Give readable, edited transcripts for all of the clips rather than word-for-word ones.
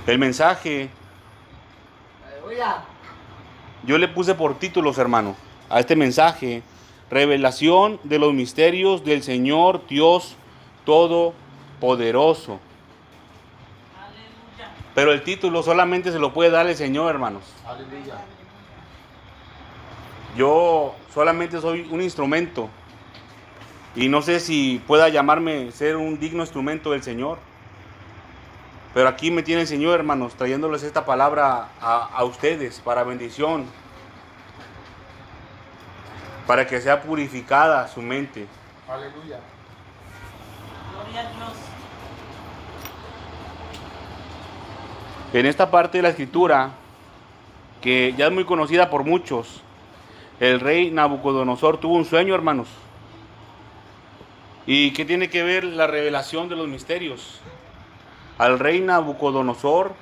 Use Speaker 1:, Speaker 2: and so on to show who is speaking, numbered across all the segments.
Speaker 1: El mensaje, yo le puse por títulos, hermano, a este mensaje: revelación de los misterios del Señor Dios Todopoderoso.
Speaker 2: Aleluya.
Speaker 1: Pero el título solamente se lo puede dar el Señor, hermanos.
Speaker 3: Aleluya.
Speaker 1: Yo solamente soy un instrumento. Y no sé si pueda llamarme ser un digno instrumento del Señor. Pero aquí me tiene el Señor, hermanos, trayéndoles esta palabra a ustedes para bendición. Para que sea purificada su mente.
Speaker 3: Aleluya.
Speaker 2: Gloria a Dios.
Speaker 1: En esta parte de la escritura, que ya es muy conocida por muchos, el rey Nabucodonosor tuvo un sueño, hermanos. ¿Y qué tiene que ver la revelación de los misterios? Al rey Nabucodonosor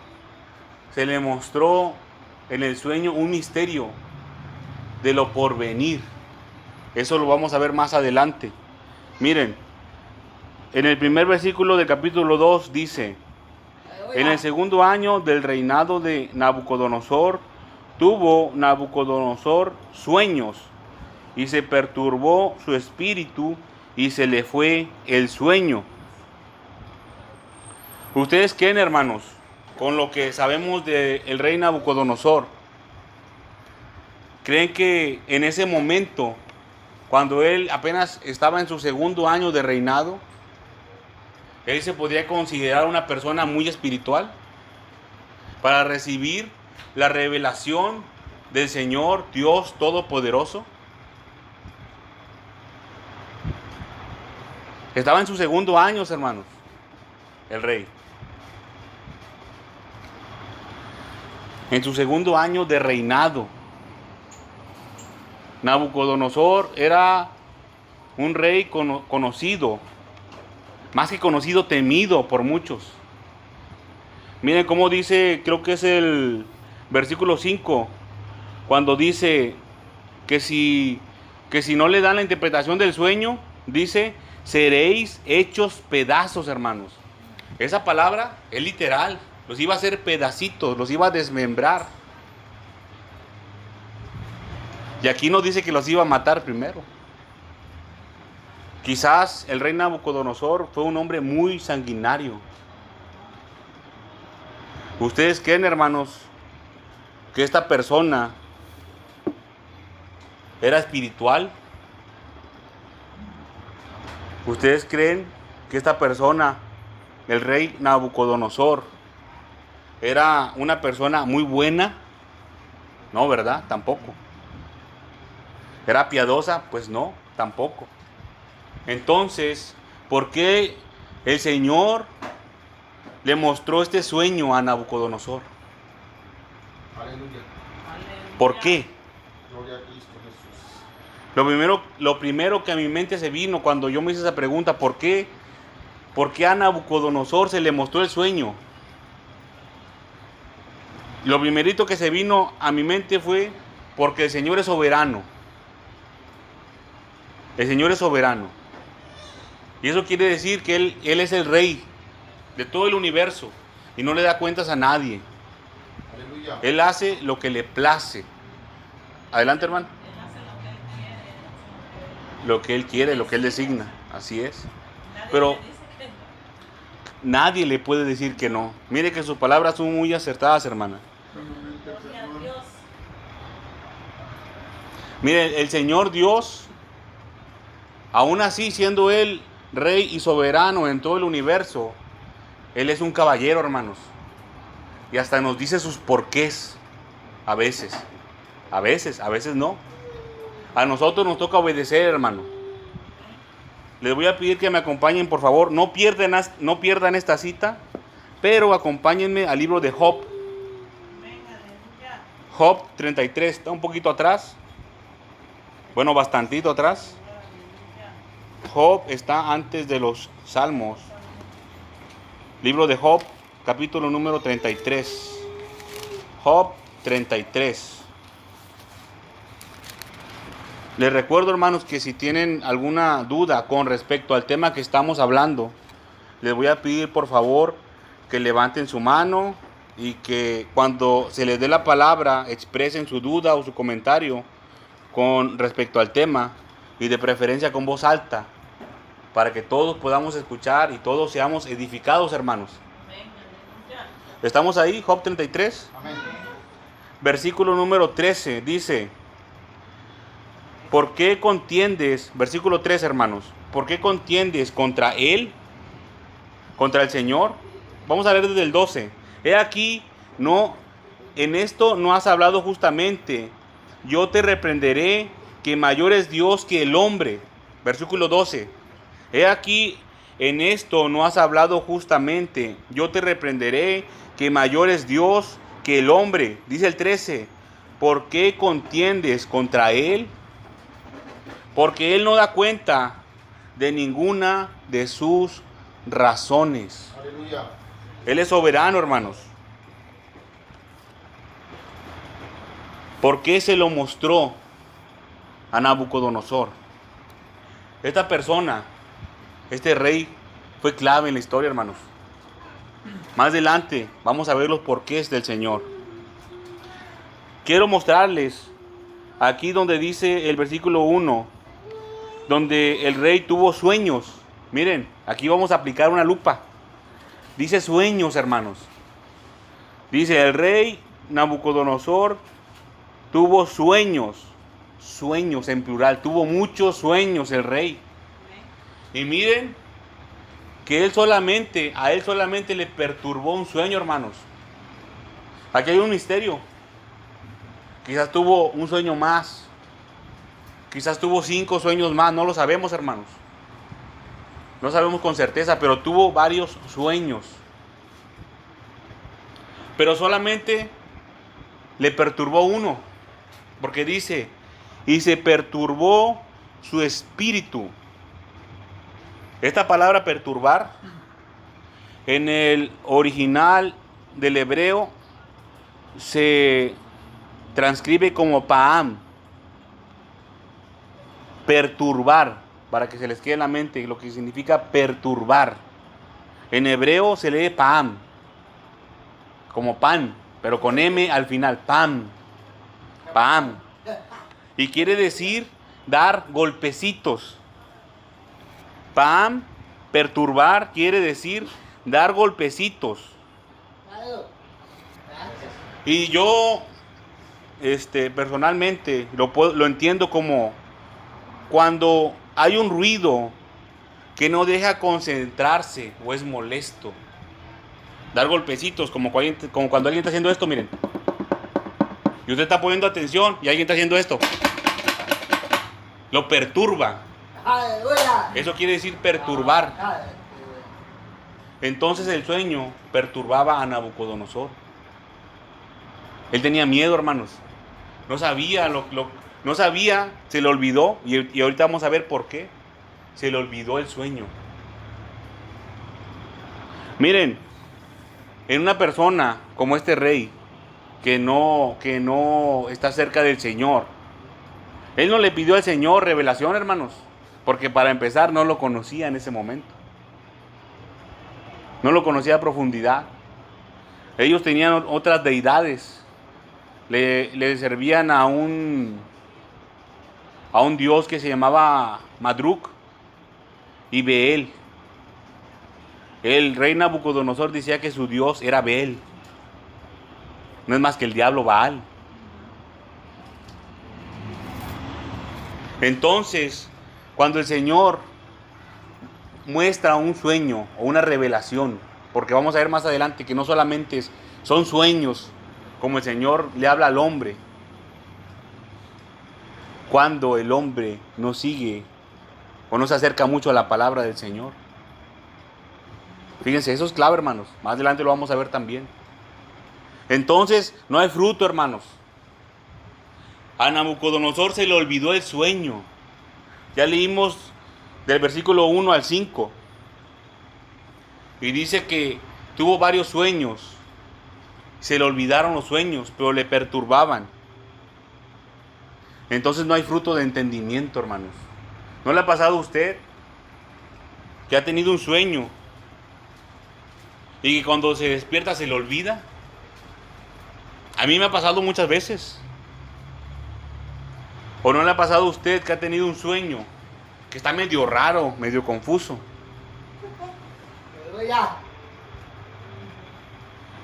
Speaker 1: se le mostró en el sueño un misterio de lo porvenir. Eso lo vamos a ver más adelante. Miren, en el primer versículo del capítulo 2 dice: en el segundo año del reinado de Nabucodonosor, tuvo Nabucodonosor sueños, y se perturbó su espíritu, y se le fue el sueño. ¿Ustedes creen, hermanos, con lo que sabemos del rey Nabucodonosor? ¿Creen que en ese momento, cuando él apenas estaba en su segundo año de reinado, él se podría considerar una persona muy espiritual para recibir la revelación del Señor Dios Todopoderoso? Estaba en sus segundo año, hermanos, el rey. En su segundo año de reinado. Nabucodonosor era un rey conocido, más que conocido, temido por muchos. Miren cómo dice, creo que es el versículo 5, cuando dice que si no le dan la interpretación del sueño, dice: seréis hechos pedazos, hermanos. Esa palabra es literal, los iba a hacer pedacitos, los iba a desmembrar. Y aquí nos dice que los iba a matar primero. Quizás el rey Nabucodonosor fue un hombre muy sanguinario. ¿Ustedes creen, hermanos, que esta persona era espiritual? ¿Ustedes creen que esta persona, el rey Nabucodonosor, era una persona muy buena? No, ¿verdad? Tampoco. ¿Era piadosa? Pues no, tampoco. Entonces, ¿por qué el Señor le mostró este sueño a Nabucodonosor?
Speaker 3: Aleluya.
Speaker 1: ¿Por qué?
Speaker 3: Gloria a Cristo Jesús.
Speaker 1: Lo primero que a mi mente se vino cuando yo me hice esa pregunta: ¿por qué? ¿Por qué a Nabucodonosor se le mostró el sueño? Lo primerito que se vino a mi mente fue porque el Señor es soberano. El Señor es soberano. Y eso quiere decir que Él es el rey de todo el universo y no le da cuentas a nadie.
Speaker 3: Aleluya.
Speaker 1: Él hace lo que le place. Adelante, hermano.
Speaker 2: Él hace lo que Él quiere.
Speaker 1: Lo que Él quiere, lo que Él designa. Así es.
Speaker 2: Nadie
Speaker 1: Pero
Speaker 2: le dice que no.
Speaker 1: nadie le puede decir que no. Mire que sus palabras son muy acertadas, hermana.
Speaker 2: Gloria a Dios.
Speaker 1: Mire, el Señor Dios, aún así siendo Él rey y soberano en todo el universo, Él es un caballero, hermanos. Y hasta nos dice sus porqués. A veces no. A nosotros nos toca obedecer, hermano. Les voy a pedir que me acompañen, por favor. No pierdan esta cita, pero acompáñenme al libro de Job.
Speaker 2: Amén, aleluya.
Speaker 1: Job 33, está un poquito atrás. Bueno, bastantito atrás.
Speaker 2: Aleluya.
Speaker 1: Job está antes de los Salmos. Libro de Job, capítulo número 33. Job 33. Les recuerdo, hermanos, que si tienen alguna duda con respecto al tema que estamos hablando, les voy a pedir, por favor, que levanten su mano y que cuando se les dé la palabra expresen su duda o su comentario con respecto al tema y de preferencia con voz alta para que todos podamos escuchar y todos seamos edificados, hermanos.
Speaker 2: Amén, aleluya.
Speaker 1: ¿Estamos ahí? Job 33,
Speaker 3: Amén.
Speaker 1: versículo número 13 dice: ¿por qué contiendes? Versículo 3, hermanos. ¿Por qué contiendes contra él? ¿Contra el Señor? Vamos a leer desde el 12. He aquí, en esto no has hablado justamente. Yo te reprenderé, que mayor es Dios que el hombre. Versículo 12. He aquí, en esto no has hablado justamente. Yo te reprenderé, que mayor es Dios que el hombre. Dice el 13. ¿Por qué contiendes contra él? Porque él no da cuenta de ninguna de sus razones.
Speaker 3: Aleluya.
Speaker 1: Él es soberano, hermanos. ¿Por qué se lo mostró a Nabucodonosor? Esta persona, este rey, fue clave en la historia, hermanos. Más adelante vamos a ver los porqués del Señor. Quiero mostrarles aquí donde dice el versículo 1, donde el rey tuvo sueños. Miren, aquí vamos a aplicar una lupa. Dice sueños, hermanos. Dice el rey Nabucodonosor tuvo sueños. Sueños en plural. Tuvo muchos sueños el rey. Y miren que a él solamente le perturbó un sueño, hermanos. Aquí hay un misterio. Quizás tuvo un sueño más. Quizás tuvo 5 sueños más. No lo sabemos, hermanos. No sabemos con certeza, pero tuvo varios sueños. Pero solamente le perturbó uno. Porque dice, y se perturbó su espíritu. Esta palabra perturbar, en el original del hebreo, se transcribe como paam. Perturbar. Para que se les quede en la mente lo que significa perturbar. En hebreo se lee pam, como pan, pero con M al final, pam, pam. Y quiere decir dar golpecitos. Pam, perturbar, quiere decir dar golpecitos. Y yo, personalmente, lo entiendo como cuando hay un ruido que no deja concentrarse o es molesto. Dar golpecitos, como cuando alguien está haciendo esto, miren. Y usted está poniendo atención y alguien está haciendo esto. Lo perturba. Eso quiere decir perturbar. Entonces el sueño perturbaba a Nabucodonosor. Él tenía miedo, hermanos. No sabía no sabía, se le olvidó, y ahorita vamos a ver por qué. Se le olvidó el sueño. Miren, en una persona como este rey, que no está cerca del Señor, él no le pidió al Señor revelación, hermanos, porque para empezar no lo conocía en ese momento. No lo conocía a profundidad. Ellos tenían otras deidades. Le servían a un dios que se llamaba Madruk y Beel. El rey Nabucodonosor decía que su dios era Beel. No es más que el diablo Baal. Entonces, cuando el Señor muestra un sueño o una revelación, porque vamos a ver más adelante que no solamente son sueños como el Señor le habla al hombre, cuando el hombre no sigue o no se acerca mucho a la palabra del Señor. Fíjense, eso es clave, hermanos. Más adelante lo vamos a ver también. Entonces, no hay fruto, hermanos. A Nabucodonosor se le olvidó el sueño. Ya leímos del versículo 1 al 5. Y dice que tuvo varios sueños. Se le olvidaron los sueños, pero le perturbaban. Entonces no hay fruto de entendimiento, hermanos. ¿No le ha pasado a usted que ha tenido un sueño y que cuando se despierta se le olvida? A mí me ha pasado muchas veces. ¿O no le ha pasado a usted que ha tenido un sueño que está medio raro, medio confuso?
Speaker 3: Aleluya.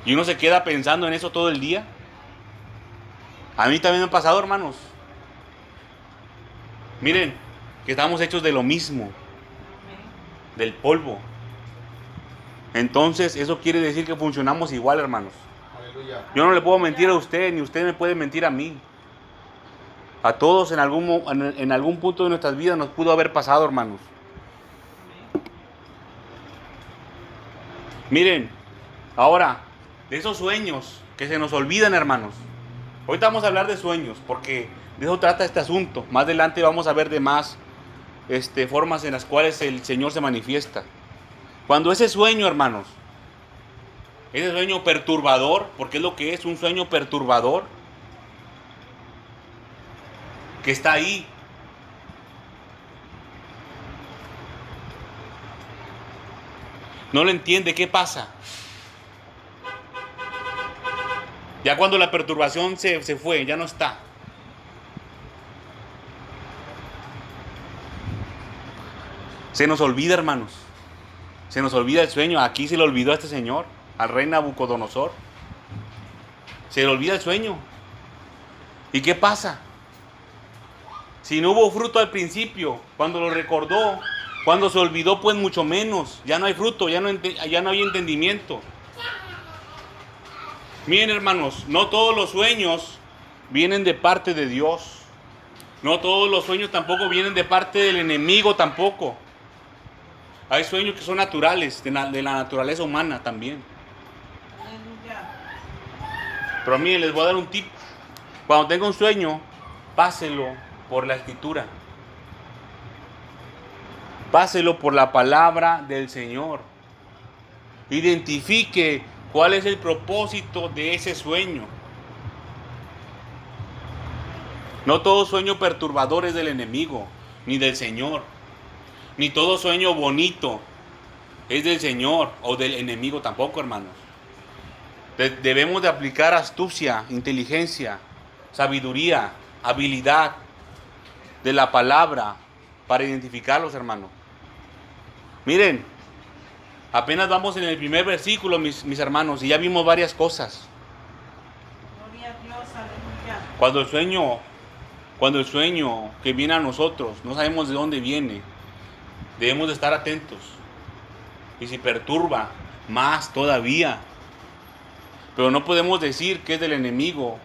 Speaker 1: Y uno se queda pensando en eso todo el día. A mí también me ha pasado, hermanos. Miren, que estamos hechos de lo mismo, del polvo. Entonces, eso quiere decir que funcionamos igual, hermanos.
Speaker 3: Aleluya.
Speaker 1: Yo no le puedo mentir a usted, ni usted me puede mentir a mí. A todos en algún punto de nuestras vidas nos pudo haber pasado, hermanos. Miren, ahora, de esos sueños que se nos olvidan, hermanos. Ahorita vamos a hablar de sueños, porque de eso trata este asunto. Más adelante vamos a ver de más formas en las cuales el Señor se manifiesta. Cuando ese sueño, hermanos, ese sueño perturbador, porque es lo que es un sueño perturbador, que está ahí. No lo entiende, ¿qué pasa? Ya cuando la perturbación se fue, ya no está. Se nos olvida, hermanos. Se nos olvida el sueño. Aquí se le olvidó a este señor, al rey Nabucodonosor. Se le olvida el sueño. ¿Y qué pasa? Si no hubo fruto al principio, cuando lo recordó, cuando se olvidó, pues mucho menos. Ya no hay fruto, ya no hay entendimiento. Miren, hermanos, no todos los sueños vienen de parte de Dios. No todos los sueños tampoco vienen de parte del enemigo tampoco. Hay sueños que son naturales, de la naturaleza humana también.
Speaker 2: Aleluya.
Speaker 1: Pero miren, les voy a dar un tip. Cuando tenga un sueño, páselo por la escritura. Páselo por la palabra del Señor. Identifique cuál es el propósito de ese sueño. No todo sueño perturbador es del enemigo, ni del Señor. Ni todo sueño bonito es del Señor o del enemigo tampoco, hermanos. Debemos de aplicar astucia, inteligencia, sabiduría, habilidad de la palabra para identificarlos, hermanos. Miren, apenas vamos en el primer versículo, mis hermanos, y ya vimos varias cosas.
Speaker 2: Gloria a Dios, aleluya.
Speaker 1: Cuando el sueño que viene a nosotros, no sabemos de dónde viene, debemos de estar atentos. Y si perturba, más todavía. Pero no podemos decir que es del enemigo,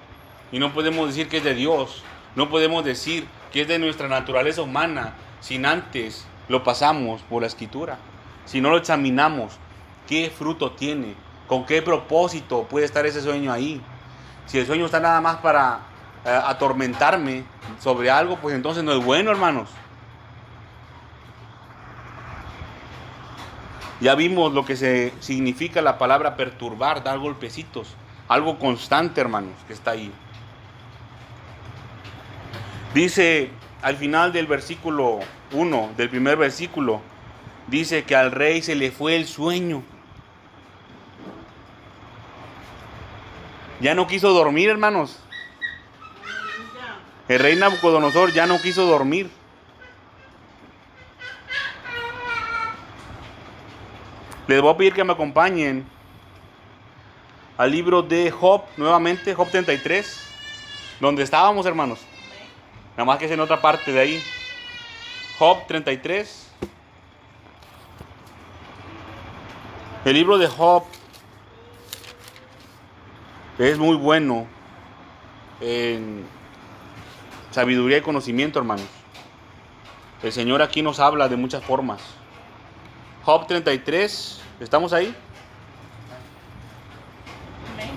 Speaker 1: y no podemos decir que es de Dios. No podemos decir que es de nuestra naturaleza humana, sin antes lo pasamos por la escritura. Si no lo examinamos, ¿qué fruto tiene? ¿Con qué propósito puede estar ese sueño ahí? Si el sueño está nada más para atormentarme sobre algo, pues entonces no es bueno, hermanos. Ya vimos lo que significa la palabra perturbar, dar golpecitos. Algo constante, hermanos, que está ahí. Dice al final del versículo 1, del primer versículo, dice que al rey se le fue el sueño. Ya no quiso dormir, hermanos.
Speaker 2: Aleluya.
Speaker 1: El rey Nabucodonosor ya no quiso dormir. Les voy a pedir que me acompañen al libro de Job, nuevamente, Job 33, donde estábamos, hermanos. Nada más que es en otra parte de ahí. Job 33. El libro de Job es muy bueno en sabiduría y conocimiento, hermanos. El Señor aquí nos habla de muchas formas. Job 33, ¿estamos ahí?
Speaker 2: Amén.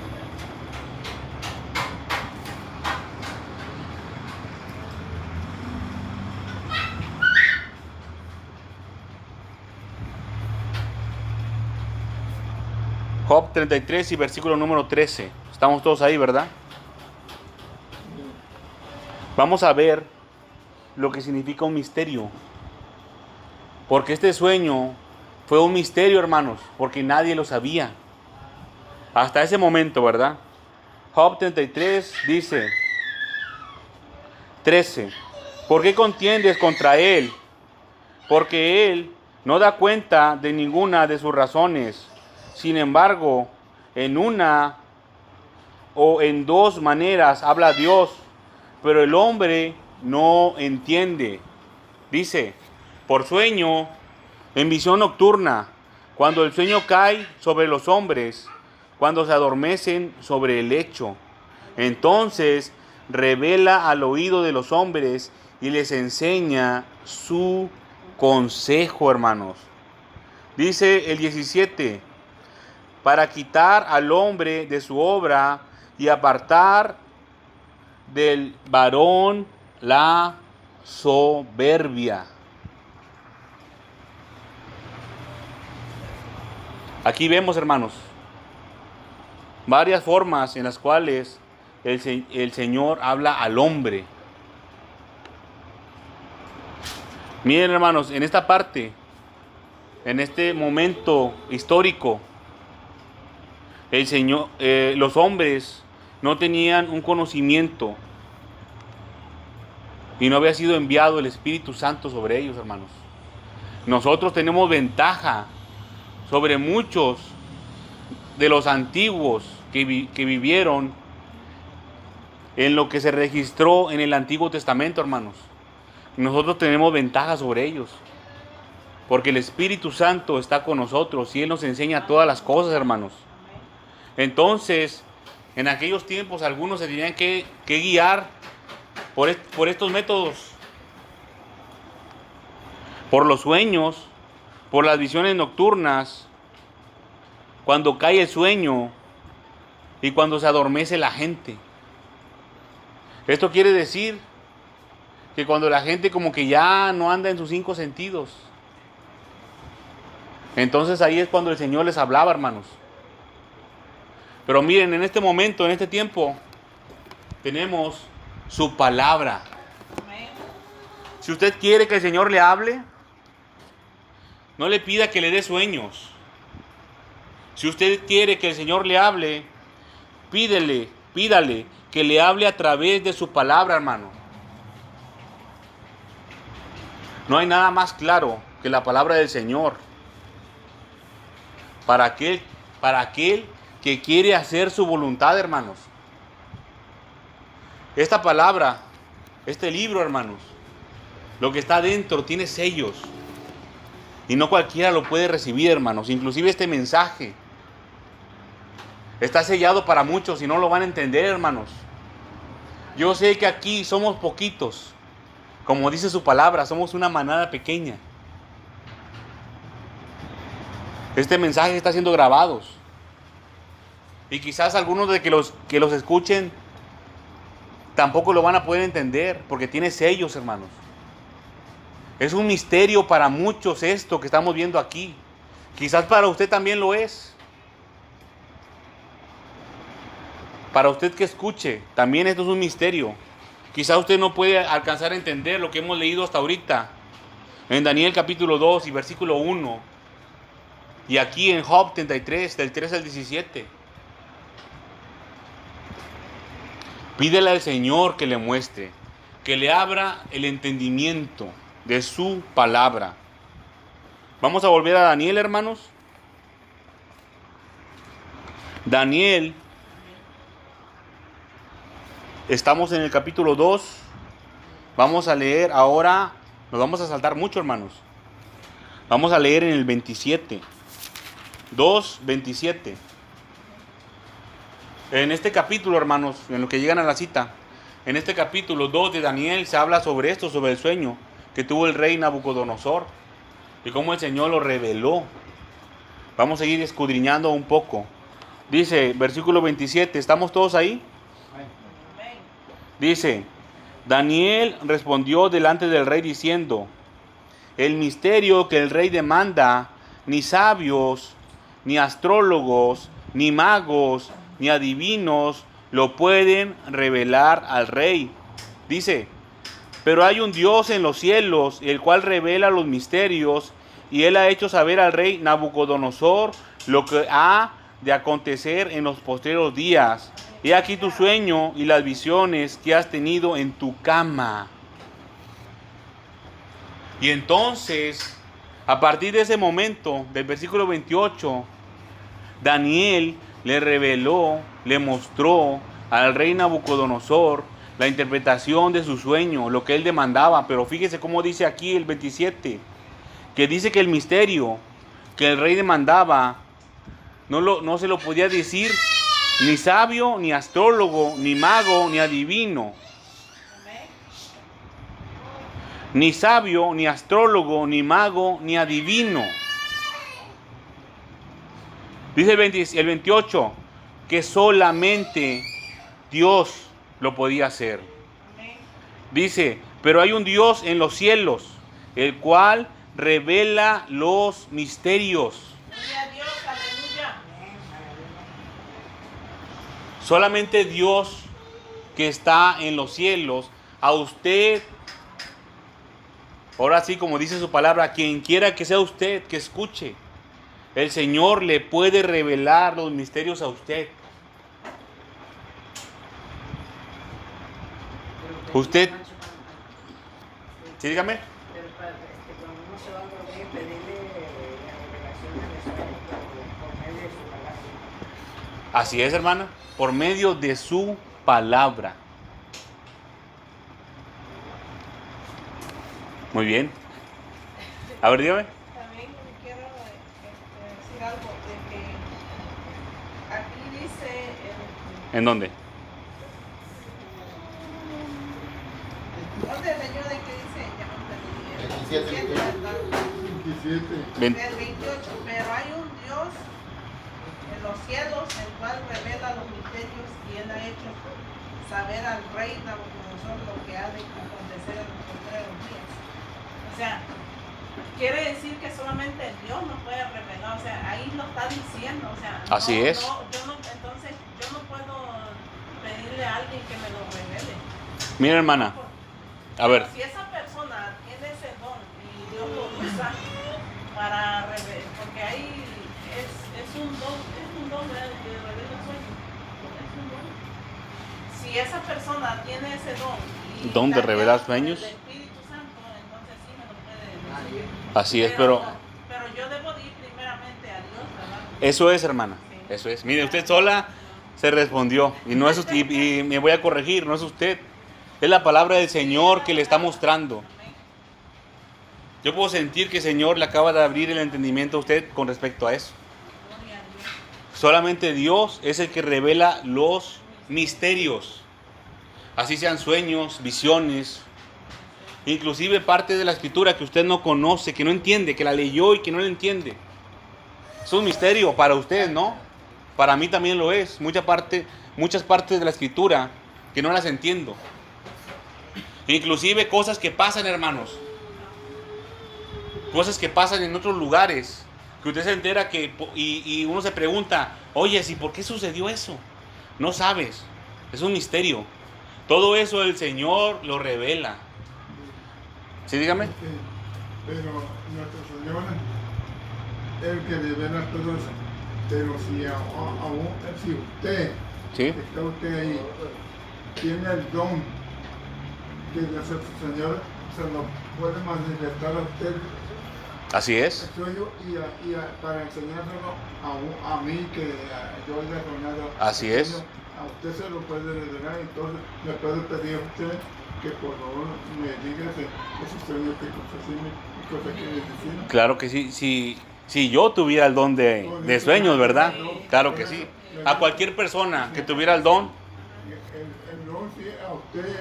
Speaker 1: Job 33 y versículo número 13. Estamos todos ahí, ¿verdad? Vamos a ver lo que significa un misterio. Porque este sueño fue un misterio, hermanos, porque nadie lo sabía. Hasta ese momento, ¿verdad? Job 33 dice, 13. ¿Por qué contiendes contra él? Porque él no da cuenta de ninguna de sus razones. Sin embargo, en una o en dos maneras habla Dios, pero el hombre no entiende. Dice, por sueño, en visión nocturna, cuando el sueño cae sobre los hombres, cuando se adormecen sobre el lecho. Entonces revela al oído de los hombres y les enseña su consejo, hermanos. Dice el 17, para quitar al hombre de su obra y apartar del varón la soberbia. Aquí vemos, hermanos, varias formas en las cuales el Señor habla al hombre. Miren, hermanos, en esta parte, en este momento histórico, el Señor, los hombres no tenían un conocimiento y no había sido enviado el Espíritu Santo sobre ellos, hermanos. Nosotros tenemos ventaja sobre muchos de los antiguos que vivieron en lo que se registró en el Antiguo Testamento, hermanos. Nosotros tenemos ventaja sobre ellos, porque el Espíritu Santo está con nosotros y Él nos enseña todas las cosas, hermanos. Entonces, en aquellos tiempos algunos se tenían que guiar por estos métodos, por los sueños, por las visiones nocturnas, cuando cae el sueño y cuando se adormece la gente. Esto quiere decir que cuando la gente como que ya no anda en sus 5 sentidos, entonces ahí es cuando el Señor les hablaba, hermanos. Pero miren, en este momento, en este tiempo, tenemos su palabra. Si usted quiere que el Señor le hable, no le pida que le dé sueños. Si usted quiere que el Señor le hable, pídale que le hable a través de su palabra, hermano. No hay nada más claro que la palabra del Señor para aquel que quiere hacer su voluntad, hermanos. Esta palabra, este libro, hermanos, lo que está dentro tiene sellos y no cualquiera lo puede recibir, hermanos. Inclusive este mensaje está sellado para muchos y no lo van a entender, hermanos. Yo sé que aquí somos poquitos. Como dice su palabra, somos una manada pequeña. Este mensaje está siendo grabado. Y quizás algunos de que los escuchen tampoco lo van a poder entender porque tiene sellos, hermanos. Es un misterio para muchos esto que estamos viendo aquí. Quizás para usted también lo es. Para usted que escuche, también esto es un misterio. Quizás usted no puede alcanzar a entender lo que hemos leído hasta ahorita. En Daniel capítulo 2 y versículo 1. Y aquí en Job 33, del 3 al 17. Pídele al Señor que le muestre, que le abra el entendimiento de su palabra. Vamos a volver a Daniel, hermanos. Daniel. Estamos en el capítulo 2. Vamos a leer ahora. Nos vamos a saltar mucho, hermanos. Vamos a leer en el 27. 2:27. En este capítulo, hermanos, en lo que llegan a la cita, en este capítulo 2 de Daniel se habla sobre esto, sobre el sueño que tuvo el rey Nabucodonosor y cómo el Señor lo reveló. Vamos a seguir escudriñando un poco. Dice, versículo 27, ¿estamos todos ahí? Dice, Daniel respondió delante del rey diciendo, el misterio que el rey demanda, ni sabios, ni astrólogos, ni magos, ni adivinos lo pueden revelar al rey. Dice, pero hay un Dios en los cielos, el cual revela los misterios, y él ha hecho saber al rey Nabucodonosor lo que ha de acontecer en los postreros días. He aquí tu sueño y las visiones que has tenido en tu cama. Y entonces, a partir de ese momento, del versículo 28, Daniel le reveló, le mostró al rey Nabucodonosor la interpretación de su sueño, lo que él demandaba. Pero fíjese cómo dice aquí el 27, que dice que el misterio que el rey demandaba no se lo podía decir ni sabio, ni astrólogo, ni mago, ni adivino. Ni sabio, ni astrólogo, ni mago, ni adivino. Dice el 28, que solamente Dios lo podía hacer. Dice, pero hay un Dios en los cielos, el cual revela los misterios.
Speaker 2: Gloria a Dios, aleluya.
Speaker 1: Solamente Dios que está en los cielos, a usted, ahora sí, como dice su palabra, a quien quiera que sea usted, que escuche, el Señor le puede revelar los misterios a usted. Usted, sí, dígame.
Speaker 4: Pero cuando uno se va a dormir, pedirle la revelación del sueño por medio de su palabra.
Speaker 1: Así es, hermana, por medio de su palabra. Muy bien. A ver, dígame.
Speaker 2: También quiero decir algo de que aquí dice
Speaker 1: ¿En dónde?
Speaker 2: ¿dónde leyó de qué dice? Ya me perdí.
Speaker 3: 27.
Speaker 2: 27, ¿verdad?
Speaker 3: 27.
Speaker 2: El 28, pero hay un Dios en los cielos, el cual revela los misterios y él ha hecho saber al rey Nabucodonosor lo que ha de acontecer en los postreros días. O sea, quiere decir que solamente Dios nos puede revelar, o sea, ahí lo está diciendo, o sea,
Speaker 1: Así es.
Speaker 2: Entonces yo no puedo pedirle a alguien que me lo revele.
Speaker 1: Mira, hermana, a ver,
Speaker 2: Si esa persona tiene ese don y Dios lo usa para revelar, porque ahí es un don de revelar sueños. Es un don. Si esa persona tiene ese don y
Speaker 1: ¿Don de
Speaker 2: está
Speaker 1: revelar
Speaker 2: guiado por
Speaker 1: sueños?
Speaker 2: el Espíritu Santo, entonces sí me lo puede decir.
Speaker 1: así es, pero
Speaker 2: Pero yo debo de ir primeramente a Dios, ¿verdad?
Speaker 1: eso es, hermana, eso es. Mire, usted sola se respondió y no es usted, y me voy a corregir, no es usted. Es la palabra del Señor que le está mostrando. Yo puedo sentir que el Señor le acaba de abrir el entendimiento a usted con respecto a eso.
Speaker 2: Gloria a Dios.
Speaker 1: Solamente Dios es el que revela los misterios. Así sean sueños, visiones, inclusive parte de la escritura que usted no conoce, que no entiende, que la leyó y que no la entiende. Es un misterio para usted, ¿no? Para mí también lo es. Muchas partes de la escritura que no las entiendo. Inclusive cosas que pasan, hermanos. Cosas que pasan en otros lugares. Que usted se entera y uno se pregunta, oye, ¿y por qué sucedió eso? No sabes. Es un misterio. Todo eso el Señor lo revela. ¿Sí, dígame?
Speaker 5: Pero nuestro Señor es el que revela todo eso. Pero si usted,
Speaker 1: Sí.
Speaker 5: está usted ahí, tiene el don que nuestro Señor se lo puede manifestar a usted
Speaker 1: Así es.
Speaker 5: el sueño para enseñárselo a mí que yo haya soñado.
Speaker 1: Así
Speaker 5: el
Speaker 1: es.
Speaker 5: sueño, a usted se lo puede revelar, entonces me puede pedir a usted que por favor me diga ese sueño que cosa quiere decir.
Speaker 1: Claro que sí. Si yo tuviera el don de sueños, ¿verdad? Claro que sí. A cualquier persona que tuviera el don,
Speaker 5: El don sí a usted,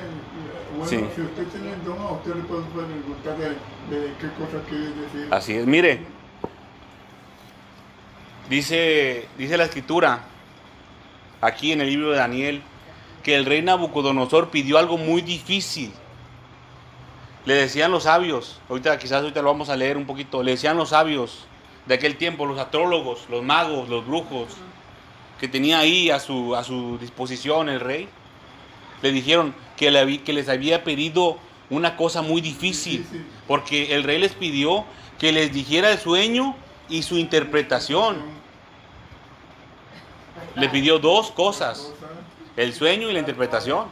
Speaker 5: bueno,
Speaker 1: Sí.
Speaker 5: si usted tiene el don, a usted le puede preguntar de qué cosa quiere decir.
Speaker 1: así es. Mire, dice la escritura, aquí en el libro de Daniel, que el rey Nabucodonosor pidió algo muy difícil. Le decían los sabios, quizás ahorita lo vamos a leer un poquito, le decían los sabios de aquel tiempo, los astrólogos, los magos, los brujos, que tenía ahí a su disposición el rey, le dijeron que les había pedido una cosa muy difícil, porque el rey les pidió que les dijera el sueño y su interpretación. Le pidió dos cosas. El sueño y la interpretación.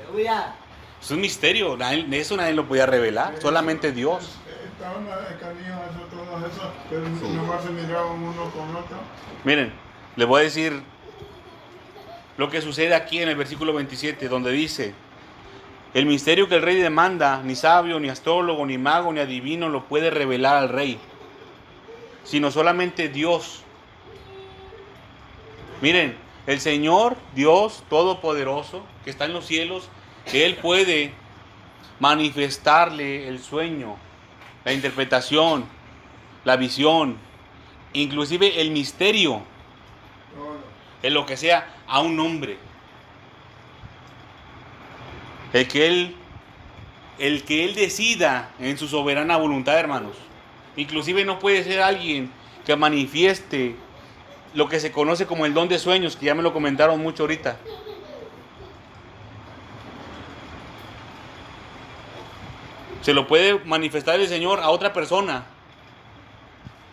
Speaker 4: Aleluya.
Speaker 1: Es un misterio, eso nadie lo podía revelar, solamente Dios.
Speaker 5: Estaban cariños todo eso, pero nomás se miraban uno con otro.
Speaker 1: Miren, les voy a decir lo que sucede aquí en el versículo 27, donde dice: el misterio que el rey demanda, ni sabio, ni astrólogo, ni mago, ni adivino lo puede revelar al rey, sino solamente Dios. Miren, el Señor, Dios Todopoderoso, que está en los cielos, Él puede manifestarle el sueño, la interpretación, la visión, inclusive el misterio, en lo que sea, a un hombre. El que Él decida en su soberana voluntad, hermanos. Inclusive no puede ser alguien que manifieste lo que se conoce como el don de sueños, que ya me lo comentaron mucho ahorita. Se lo puede manifestar el Señor a otra persona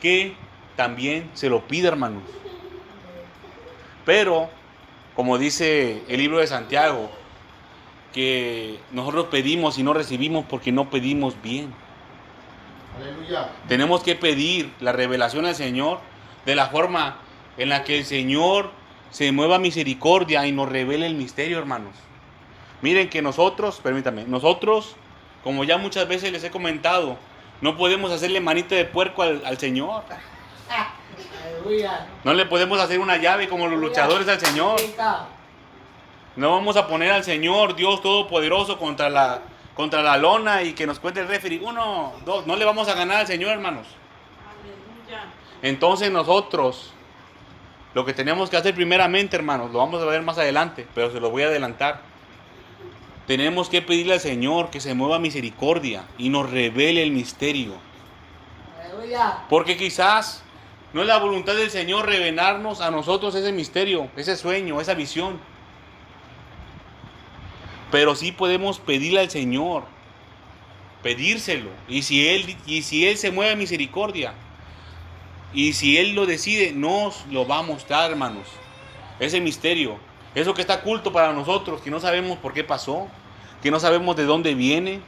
Speaker 1: que también se lo pide, hermanos. Pero, como dice el libro de Santiago, que nosotros pedimos y no recibimos porque no pedimos bien.
Speaker 3: Aleluya.
Speaker 1: Tenemos que pedir la revelación al Señor de la forma en la que el Señor se mueva misericordia y nos revele el misterio, hermanos. Miren que nosotros, como ya muchas veces les he comentado, no podemos hacerle manita de puerco al Señor.
Speaker 4: Aleluya.
Speaker 1: No le podemos hacer una llave como los luchadores al Señor. No vamos a poner al Señor, Dios Todopoderoso, contra la lona y que nos cuente el referee. 1, 2, no le vamos a ganar al Señor, hermanos.
Speaker 2: Aleluya.
Speaker 1: Entonces nosotros, lo que tenemos que hacer primeramente, hermanos, lo vamos a ver más adelante, pero se lo voy a adelantar. Tenemos que pedirle al Señor que se mueva misericordia y nos revele el misterio.
Speaker 4: Aleluya.
Speaker 1: Porque quizás no es la voluntad del Señor revelarnos a nosotros ese misterio, ese sueño, esa visión. Pero sí podemos pedirle al Señor, pedírselo. Y si Él se mueve a misericordia, y si Él lo decide, nos lo va a mostrar, hermanos. Ese misterio, eso que está oculto para nosotros, que no sabemos por qué pasó, que no sabemos de dónde viene,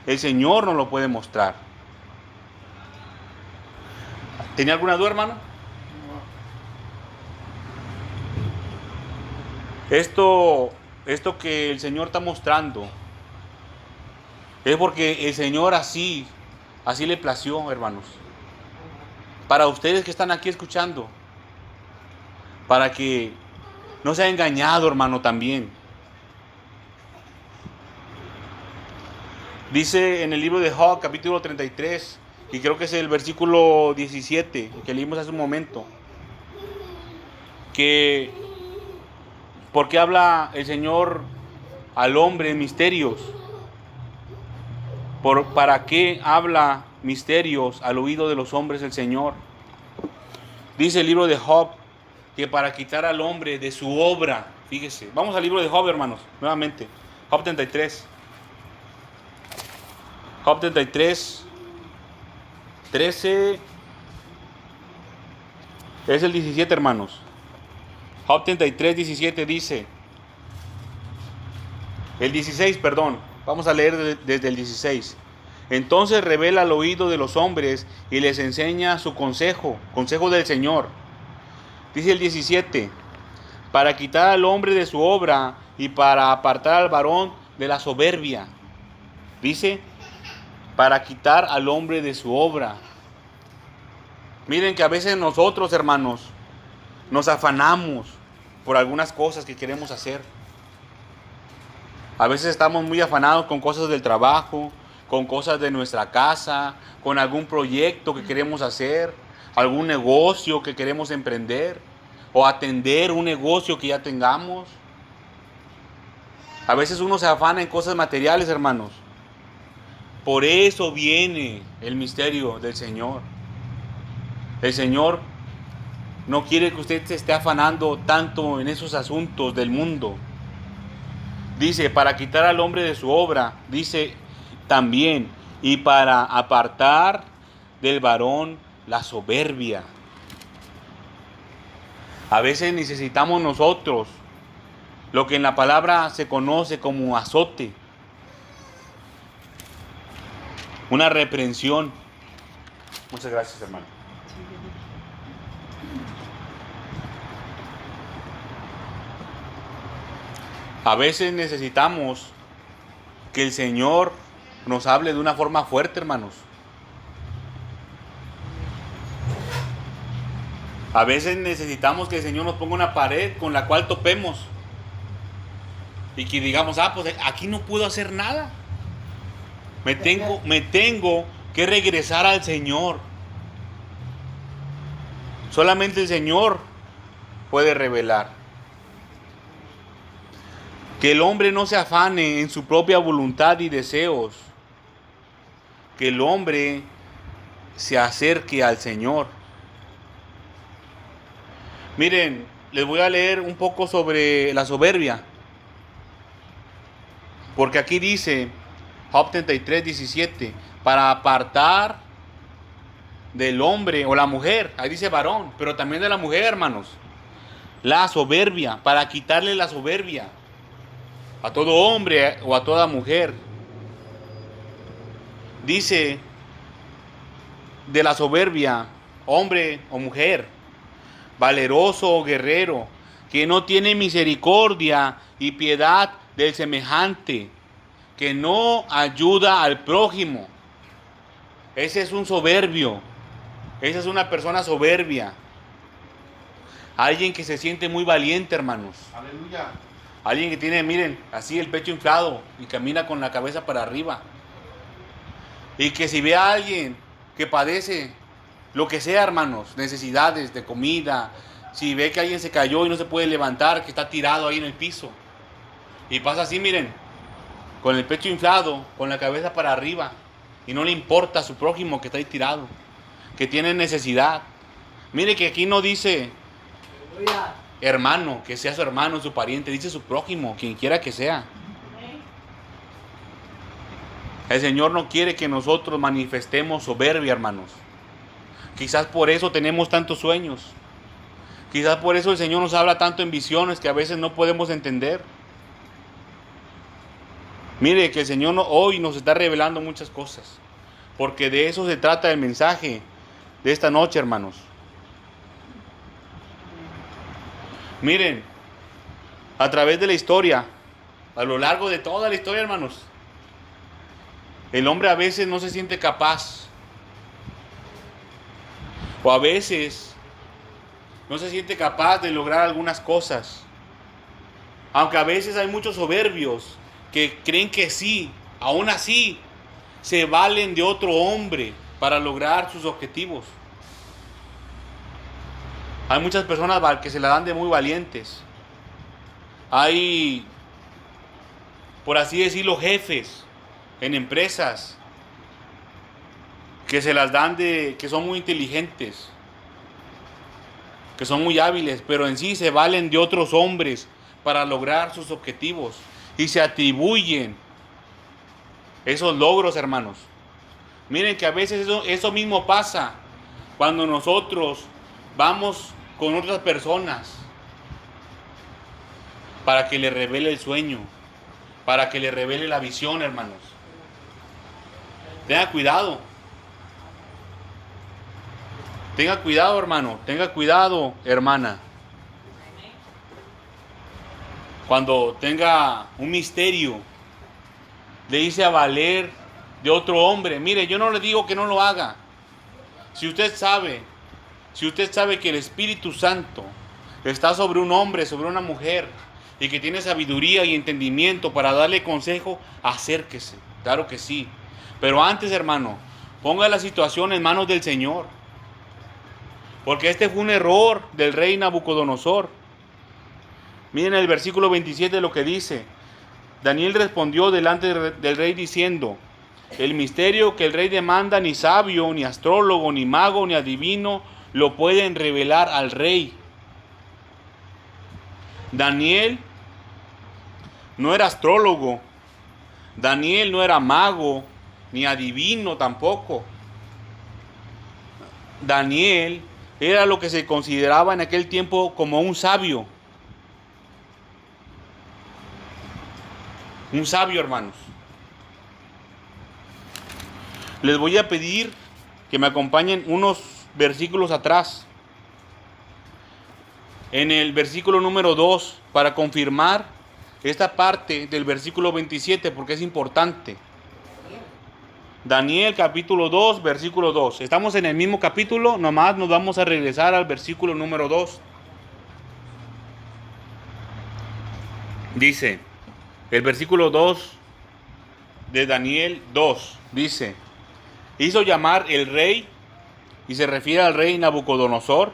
Speaker 1: el Señor nos lo puede mostrar. ¿Tenía alguna duda, hermano? Esto que el Señor está mostrando es porque el Señor así le plació, hermanos. Para ustedes que están aquí escuchando, para que no sea engañado, hermano, también. Dice en el libro de Job, capítulo 33, y creo que es el versículo 17, que leímos hace un momento, que ¿por qué habla el Señor al hombre en misterios? ¿Para qué habla misterios al oído de los hombres el Señor? Dice el libro de Job que para quitar al hombre de su obra, fíjese, vamos al libro de Job, hermanos, nuevamente, Job 33. Job 33, 13, es el 17, hermanos. Job 33, 17 dice, el 16, perdón, vamos a leer desde el 16. Entonces revela al oído de los hombres y les enseña su consejo del Señor. Dice el 17, para quitar al hombre de su obra y para apartar al varón de la soberbia. Dice, para quitar al hombre de su obra. Miren que a veces nosotros, hermanos, nos afanamos por algunas cosas que queremos hacer. A veces estamos muy afanados con cosas del trabajo, con cosas de nuestra casa, con algún proyecto que queremos hacer, algún negocio que queremos emprender o atender un negocio que ya tengamos. A veces uno se afana en cosas materiales, hermanos. Por eso viene el misterio del Señor. El Señor no quiere que usted se esté afanando tanto en esos asuntos del mundo. Dice, para quitar al hombre de su obra, dice también, y para apartar del varón la soberbia. A veces necesitamos nosotros lo que en la palabra se conoce como azote, una reprensión. Muchas gracias, hermano. A veces necesitamos que el Señor nos hable de una forma fuerte, hermanos. A veces necesitamos que el Señor nos ponga una pared con la cual topemos. Y que digamos, pues aquí no puedo hacer nada. Me tengo que regresar al Señor. Solamente el Señor puede revelar. Que el hombre no se afane en su propia voluntad y deseos. Que el hombre se acerque al Señor. Miren, les voy a leer un poco sobre la soberbia. Porque aquí dice, Job 33:17, para apartar del hombre o la mujer, ahí dice varón, pero también de la mujer, hermanos, la soberbia, para quitarle la soberbia a todo hombre o a toda mujer. Dice de la soberbia, hombre o mujer, valeroso o guerrero, que no tiene misericordia y piedad del semejante, que no ayuda al prójimo. Ese es un soberbio. Esa es una persona soberbia. Alguien que se siente muy valiente, hermanos.
Speaker 3: Aleluya.
Speaker 1: Alguien que tiene, miren, así el pecho inflado y camina con la cabeza para arriba. Y que si ve a alguien que padece lo que sea, hermanos, necesidades de comida, si ve que alguien se cayó y no se puede levantar, que está tirado ahí en el piso, y pasa así, miren, con el pecho inflado, con la cabeza para arriba, y no le importa a su prójimo que está ahí tirado, que tiene necesidad. Mire que aquí no dice hermano, que sea su hermano, su pariente, dice su prójimo, quien quiera que sea. El Señor no quiere que nosotros manifestemos soberbia, hermanos. Quizás por eso tenemos tantos sueños. Quizás por eso el Señor nos habla tanto en visiones que a veces no podemos entender. Mire que el Señor hoy nos está revelando muchas cosas. Porque de eso se trata el mensaje de esta noche, hermanos. Miren, a través de la historia, a lo largo de toda la historia, hermanos, el hombre a veces no se siente capaz. O a veces no se siente capaz de lograr algunas cosas. Aunque a veces hay muchos soberbios que creen que sí, aún así se valen de otro hombre para lograr sus objetivos. Hay muchas personas que se la dan de muy valientes. Hay, por así decirlo, jefes en empresas que se las dan de que son muy inteligentes, que son muy hábiles, pero en sí se valen de otros hombres para lograr sus objetivos y se atribuyen esos logros, hermanos. Miren que a veces eso mismo pasa cuando nosotros vamos con otras personas para que le revele el sueño, para que le revele la visión, hermanos. Tenga cuidado. Tenga cuidado, hermano. Tenga cuidado, hermana. Cuando tenga un misterio, le hice a valer de otro hombre. Mire, yo no le digo que no lo haga. Si usted sabe que el Espíritu Santo está sobre un hombre, sobre una mujer, y que tiene sabiduría y entendimiento para darle consejo, acérquese. Claro que sí. Pero antes, hermano, ponga la situación en manos del Señor. Porque este fue un error del rey Nabucodonosor. Miren el versículo 27 lo que dice. Daniel respondió delante del rey diciendo: el misterio que el rey demanda, ni sabio, ni astrólogo, ni mago, ni adivino lo pueden revelar al rey. Daniel no era astrólogo. Daniel no era mago, ni adivino tampoco. Daniel era lo que se consideraba en aquel tiempo como un sabio. Un sabio, hermanos. Les voy a pedir que me acompañen unos versículos atrás. En el versículo número 2, para confirmar esta parte del versículo 27, porque es importante. Daniel capítulo 2, versículo 2. Estamos en el mismo capítulo, nomás nos vamos a regresar al versículo número 2. Dice, el versículo 2 de Daniel 2, dice, hizo llamar el rey, y se refiere al rey Nabucodonosor,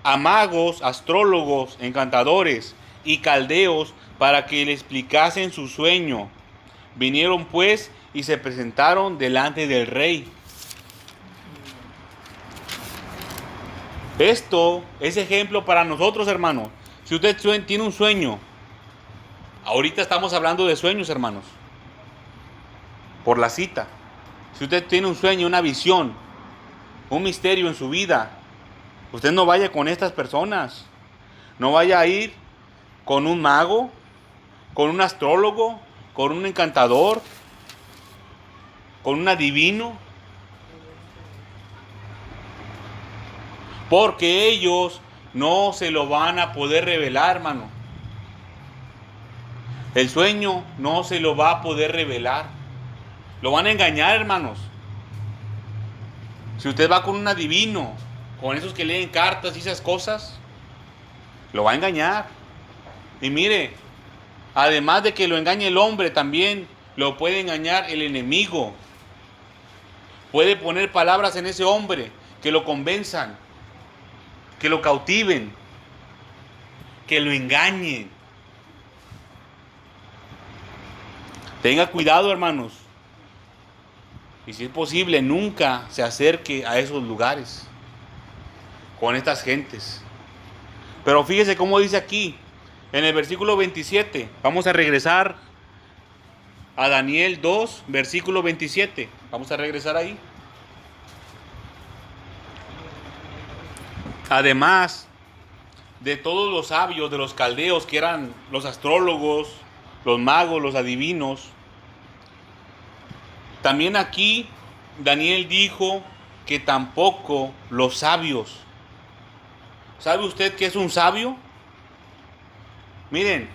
Speaker 1: a magos, astrólogos, encantadores y caldeos para que le explicasen su sueño. Vinieron pues y se presentaron delante del rey. Esto es ejemplo para nosotros, hermanos. Si usted tiene un sueño, ahorita estamos hablando de sueños, hermanos, por la cita. Si usted tiene un sueño, una visión, un misterio en su vida, usted no vaya con estas personas. No vaya a ir con un mago, con un astrólogo, con un encantador, con un adivino. Porque ellos no se lo van a poder revelar, hermano. El sueño no se lo va a poder revelar. Lo van a engañar, hermanos. Si usted va con un adivino, con esos que leen cartas y esas cosas, lo va a engañar. Y mire, además de que lo engañe el hombre, también lo puede engañar el enemigo. Puede poner palabras en ese hombre que lo convenzan, que lo cautiven, que lo engañen. Tenga cuidado, hermanos. Y si es posible, nunca se acerque a esos lugares con estas gentes. Pero fíjese cómo dice aquí, en el versículo 27. Vamos a regresar a Daniel 2, versículo 27. Vamos a regresar ahí. Además de todos los sabios de los caldeos, que eran los astrólogos, los magos, los adivinos, también aquí Daniel dijo que tampoco los sabios. ¿Sabe usted qué es un sabio? Miren,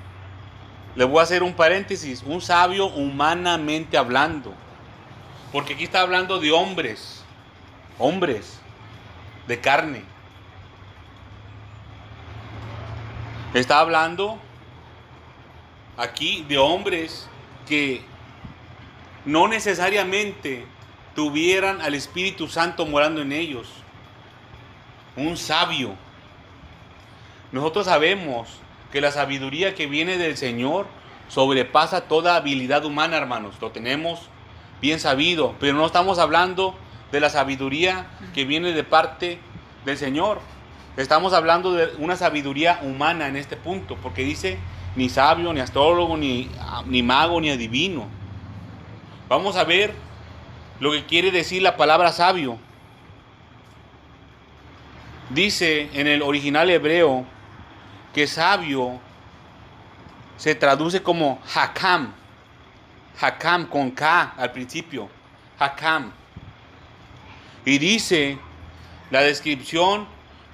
Speaker 1: le voy a hacer un paréntesis. Un sabio humanamente hablando. Porque aquí está hablando de hombres. Hombres de carne. Está hablando aquí de hombres que no necesariamente tuvieran al Espíritu Santo morando en ellos. Un sabio. Nosotros sabemos que la sabiduría que viene del Señor sobrepasa toda habilidad humana, hermanos. Lo tenemos bien sabido, pero no estamos hablando de la sabiduría que viene de parte del Señor. Estamos hablando de una sabiduría humana en este punto, porque dice ni sabio, ni astrólogo, ni mago, ni adivino. Vamos a ver lo que quiere decir la palabra sabio. Dice en el original hebreo que sabio se traduce como Hakam. Hakam con K al principio. Hakam. Y dice la descripción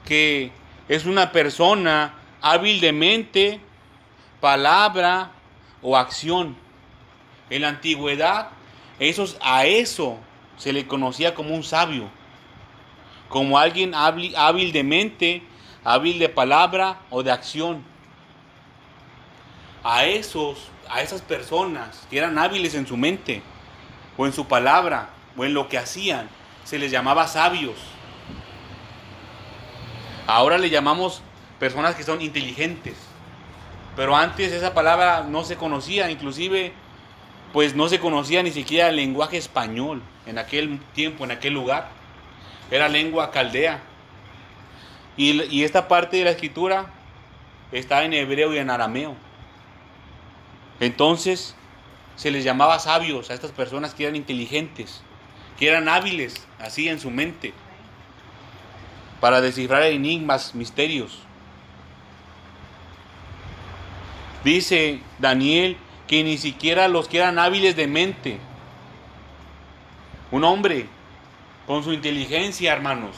Speaker 1: que es una persona hábil de mente, palabra o acción. En la antigüedad, a eso se le conocía como un sabio. Como alguien hábil de mente, hábil de palabra o de acción. A esas personas que eran hábiles en su mente, o en su palabra, o en lo que hacían, se les llamaba sabios. Ahora le llamamos personas que son inteligentes. Pero antes esa palabra no se conocía, inclusive pues no se conocía ni siquiera el lenguaje español en aquel tiempo, en aquel lugar. Era lengua caldea. Y esta parte de la escritura está en hebreo y en arameo. Entonces se les llamaba sabios a estas personas que eran inteligentes, que eran hábiles así en su mente para descifrar enigmas, misterios. Dice Daniel que ni siquiera los que eran hábiles de mente. Un hombre con su inteligencia, hermanos.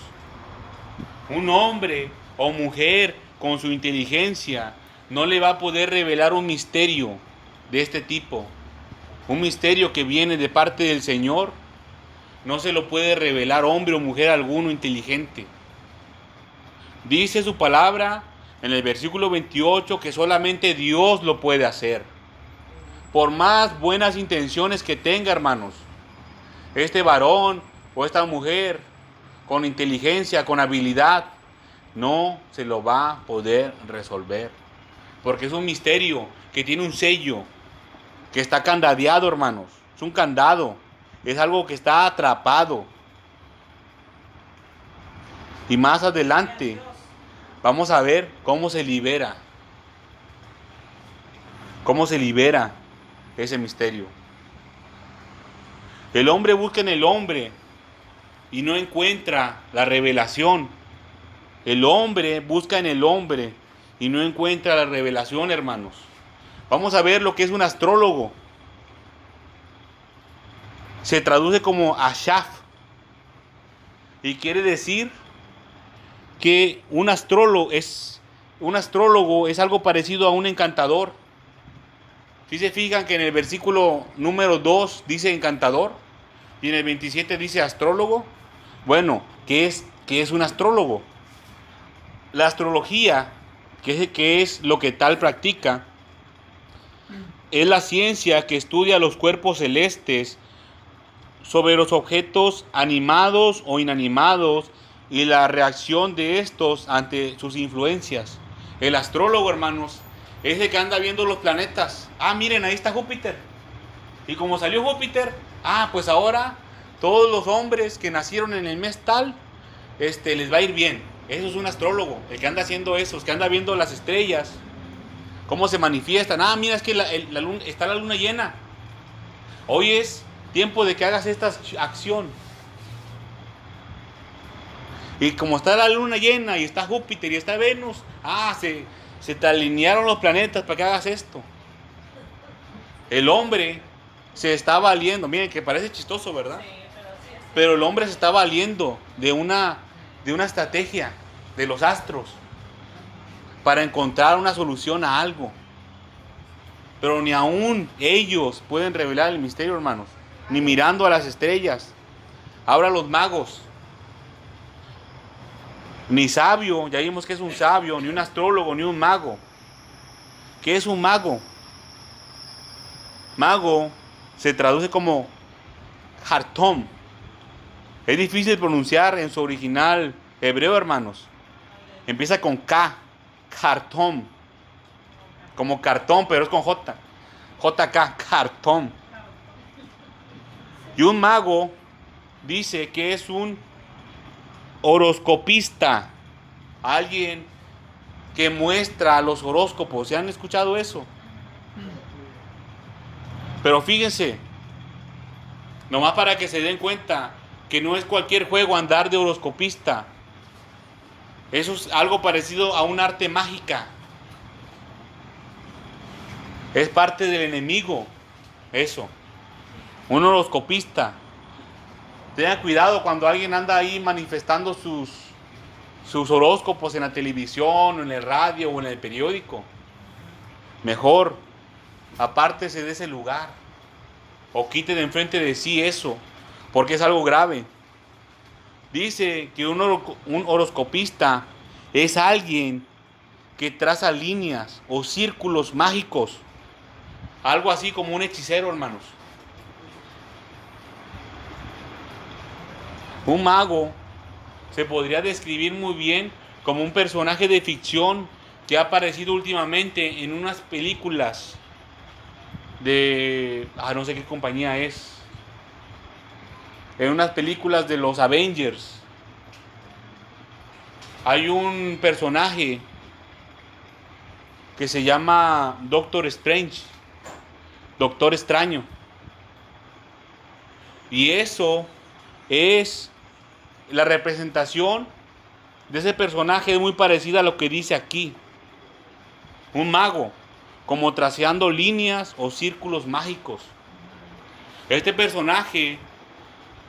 Speaker 1: Un hombre o mujer con su inteligencia no le va a poder revelar un misterio de este tipo. Un misterio que viene de parte del Señor. No se lo puede revelar hombre o mujer alguno inteligente. Dice su palabra en el versículo 28 que solamente Dios lo puede hacer. Por más buenas intenciones que tenga, hermanos, este varón o esta mujer con inteligencia, con habilidad, no se lo va a poder resolver. Porque es un misterio que tiene un sello, que está candadeado, hermanos. Es un candado. Es algo que está atrapado. Y más adelante vamos a ver cómo se libera. Cómo se libera ese misterio. El hombre busca en el hombre y no encuentra la revelación. El hombre busca en el hombre y no encuentra la revelación, hermanos. Vamos a ver lo que es un astrólogo. Se traduce como Ashaf y quiere decir que un astrólogo es algo parecido a un encantador. Si se fijan que en el versículo número 2 dice encantador y en el 27 dice astrólogo. Bueno, ¿qué es un astrólogo? La astrología, que es lo que tal practica, es la ciencia que estudia los cuerpos celestes sobre los objetos animados o inanimados y la reacción de estos ante sus influencias. El astrólogo, hermanos, es el que anda viendo los planetas. Miren, ahí está Júpiter. Y como salió Júpiter, pues ahora todos los hombres que nacieron en el mes tal, les va a ir bien. Eso es un astrólogo, el que anda haciendo eso, el que anda viendo las estrellas, cómo se manifiestan. Mira, es que está la luna llena. Hoy es tiempo de que hagas esta acción. Y como está la luna llena y está Júpiter y está Venus, se te alinearon los planetas para que hagas esto. El hombre se está valiendo, miren que parece chistoso, ¿verdad?
Speaker 2: Sí, pero sí es.
Speaker 1: Pero el hombre se está valiendo de una estrategia de los astros para encontrar una solución a algo. Pero ni aún ellos pueden revelar el misterio, hermanos. Ni mirando a las estrellas. Ahora los magos. Ni sabio, ya vimos que es un sabio, ni un astrólogo, ni un mago. ¿Qué es un mago? Mago se traduce como Hartom. Es difícil pronunciar en su original hebreo, hermanos. Empieza con K, Hartom. Como cartón, pero es con J. JK, Hartom. Y un mago dice que es un horoscopista. Alguien que muestra los horóscopos. ¿Se han escuchado eso? Pero fíjense, nomás para que se den cuenta que no es cualquier juego andar de horoscopista. Eso es algo parecido a un arte mágica. Es parte del enemigo. Eso. Un horoscopista. Tengan cuidado cuando alguien anda ahí manifestando sus horóscopos en la televisión, o en el radio o en el periódico. Mejor, apártese de ese lugar. O quite de enfrente de sí eso, porque es algo grave. Dice que un horoscopista es alguien que traza líneas o círculos mágicos. Algo así como un hechicero, hermanos. Un mago se podría describir muy bien como un personaje de ficción que ha aparecido últimamente en unas películas de... no sé qué compañía es. En unas películas de los Avengers. Hay un personaje que se llama Doctor Strange. Doctor Extraño. Y eso es la representación de ese personaje, muy parecida a lo que dice aquí. Un mago. como traceando líneas o círculos mágicos. Este personaje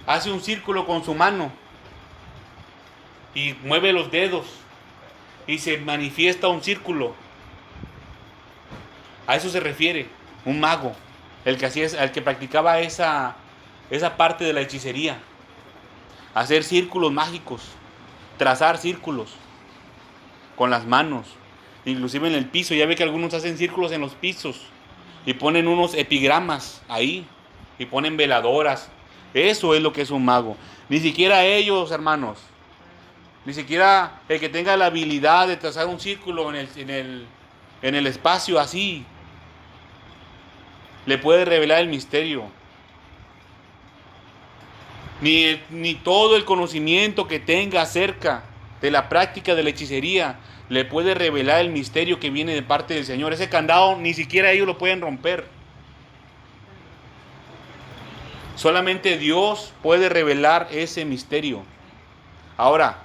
Speaker 1: hace un círculo con su mano y mueve los dedos y se manifiesta un círculo. A eso se refiere un mago, el que practicaba esa parte de la hechicería. Hacer círculos mágicos, trazar círculos con las manos, inclusive en el piso. Ya ve que algunos hacen círculos en los pisos y ponen unos epigramas ahí y ponen veladoras. Eso es lo que es un mago. Ni siquiera ellos, hermanos, ni siquiera el que tenga la habilidad de trazar un círculo en el espacio así, le puede revelar el misterio. Ni todo el conocimiento que tenga acerca de la práctica de la hechicería le puede revelar el misterio que viene de parte del Señor. Ese candado ni siquiera ellos lo pueden romper. Solamente Dios puede revelar ese misterio. Ahora,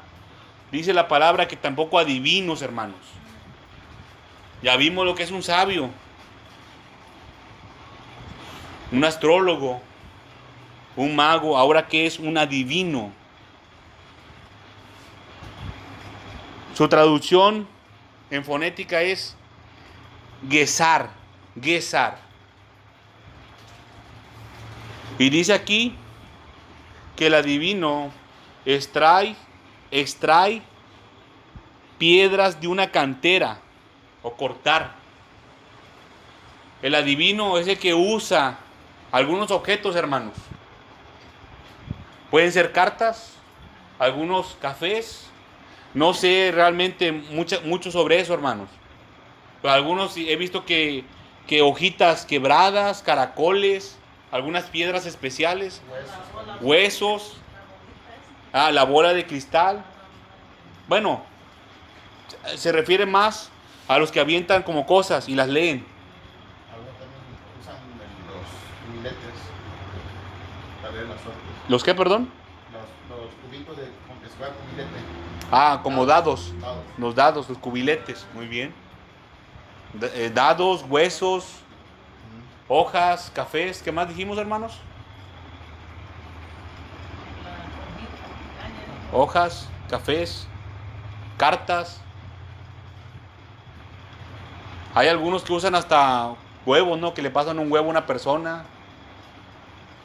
Speaker 1: dice la palabra que tampoco adivinos, hermanos. Ya vimos lo que es un sabio, un astrólogo, un mago. Ahora, ¿qué es un adivino? Su traducción en fonética es gesar. Y dice aquí que el adivino extrae piedras de una cantera o cortar. El adivino es el que usa algunos objetos, hermanos. Pueden ser cartas, algunos cafés. No sé realmente mucho sobre eso, hermanos. Pero algunos he visto que hojitas quebradas, caracoles, algunas piedras especiales, huesos, la bola de cristal. Bueno, se refiere más a los que avientan como cosas y las leen.
Speaker 3: Algunos también usan los cubiletes para leer las suertes.
Speaker 1: ¿Los qué, perdón?
Speaker 3: Los cubitos de escoger cubilete.
Speaker 1: Como dados.
Speaker 3: Dados.
Speaker 1: Los dados, los cubiletes. Muy bien. Dados, huesos, hojas, cafés. ¿Qué más dijimos, hermanos? Hojas, cafés, cartas. Hay algunos que usan hasta huevos, ¿no? Que le pasan un huevo a una persona.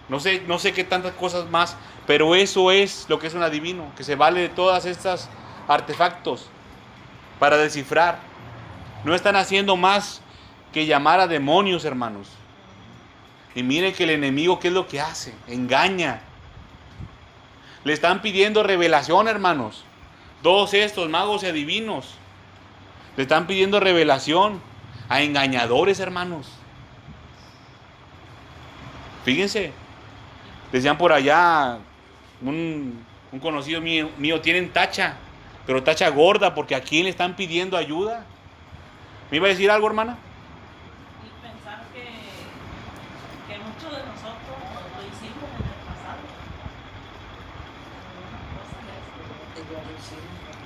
Speaker 1: No sé qué tantas cosas más, pero eso es lo que es un adivino, que se vale de todas estas artefactos para descifrar. No están haciendo más que llamar a demonios, hermanos. Y miren que el enemigo, ¿qué es lo que hace? Engaña. Le están pidiendo revelación, hermanos. Todos estos magos y adivinos le están pidiendo revelación a engañadores, hermanos. Fíjense. Decían por allá, un conocido mío, tienen tacha, pero tacha gorda, porque ¿a quién le están pidiendo ayuda? ¿Me iba a decir algo, hermana?
Speaker 2: Y pensar que muchos de nosotros lo hicimos en el pasado.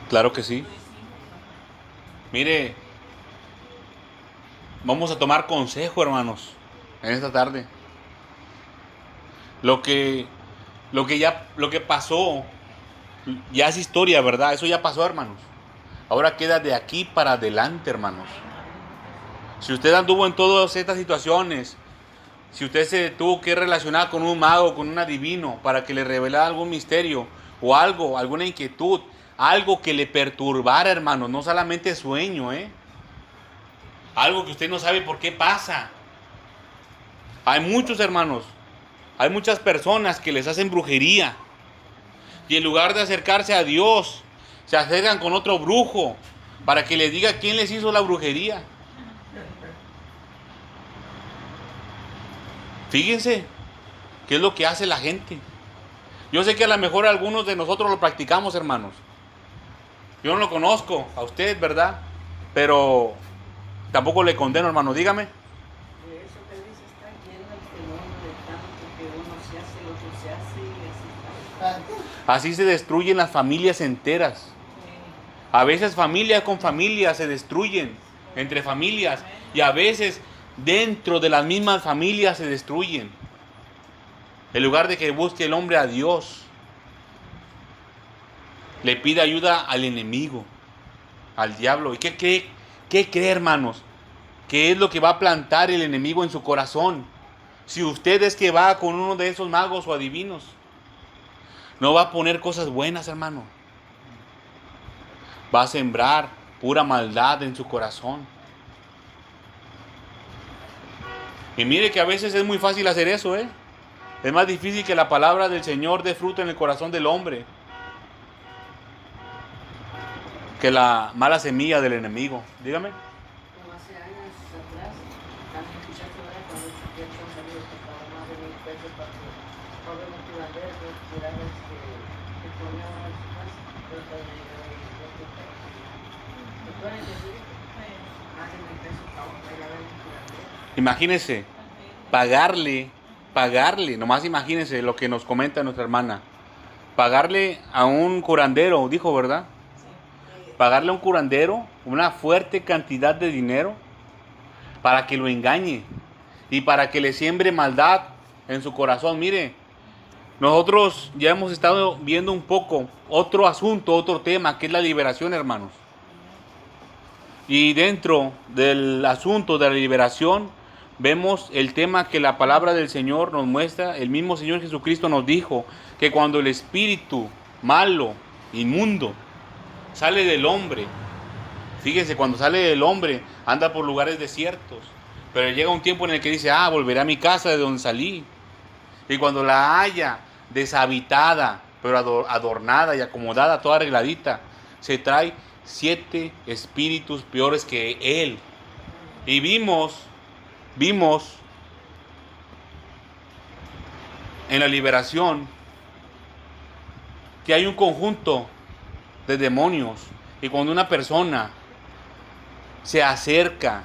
Speaker 1: Claro que sí. Mire, vamos a tomar consejo, hermanos, en esta tarde. Lo que pasó ya es historia, ¿verdad? Eso ya pasó, hermanos. Ahora queda de aquí para adelante, hermanos. Si usted anduvo en todas estas situaciones, si usted se tuvo que relacionar con un mago, con un adivino, para que le revelara algún misterio o algo, alguna inquietud, algo que le perturbara, hermanos, no solamente sueño, algo que usted no sabe por qué pasa. Hay muchos, hermanos. Hay muchas personas que les hacen brujería y en lugar de acercarse a Dios, se acercan con otro brujo para que les diga quién les hizo la brujería. Fíjense qué es lo que hace la gente. Yo sé que a lo mejor algunos de nosotros lo practicamos, hermanos. Yo no lo conozco a usted, ¿verdad? Pero tampoco le condeno, hermano. Dígame.
Speaker 4: De eso que dice está lleno el fenómeno de tanto que uno se hace, el otro se hace y así está.
Speaker 1: Así se destruyen las familias enteras. A veces familia con familia se destruyen entre familias. Y a veces dentro de las mismas familias se destruyen. En lugar de que busque el hombre a Dios, le pide ayuda al enemigo, al diablo. ¿Y qué cree, hermanos? ¿Qué es lo que va a plantar el enemigo en su corazón? Si usted es que va con uno de esos magos o adivinos, no va a poner cosas buenas, hermano. Va a sembrar pura maldad en su corazón. Y mire que a veces es muy fácil hacer eso, ¿eh? Es más difícil que la palabra del Señor dé fruto en el corazón del hombre que la mala semilla del enemigo. Dígame.
Speaker 4: Como hace años atrás, también escuchaste ahora cuando ya han salido por más de 1,000 pesos para que joven estudiantes pudieran que ponían unas más de ¿te pueden decir? Más de 1,000 pesos para ir a ver estudiantes.
Speaker 1: Imagínese, pagarle, nomás imagínense lo que nos comenta nuestra hermana. Pagarle a un curandero, dijo, ¿verdad? Pagarle a un curandero una fuerte cantidad de dinero para que lo engañe y para que le siembre maldad en su corazón. Mire, nosotros ya hemos estado viendo un poco otro asunto, otro tema, que es la liberación, hermanos. Y dentro del asunto de la liberación vemos el tema que la palabra del Señor nos muestra. El mismo Señor Jesucristo nos dijo que cuando el espíritu malo, inmundo, sale del hombre, fíjense, cuando sale del hombre anda por lugares desiertos, pero llega un tiempo en el que dice, volveré a mi casa de donde salí. Y cuando la haya deshabitada, pero adornada y acomodada, toda arregladita, se trae 7 espíritus peores que él. Y vimos en la liberación que hay un conjunto de demonios, y cuando una persona se acerca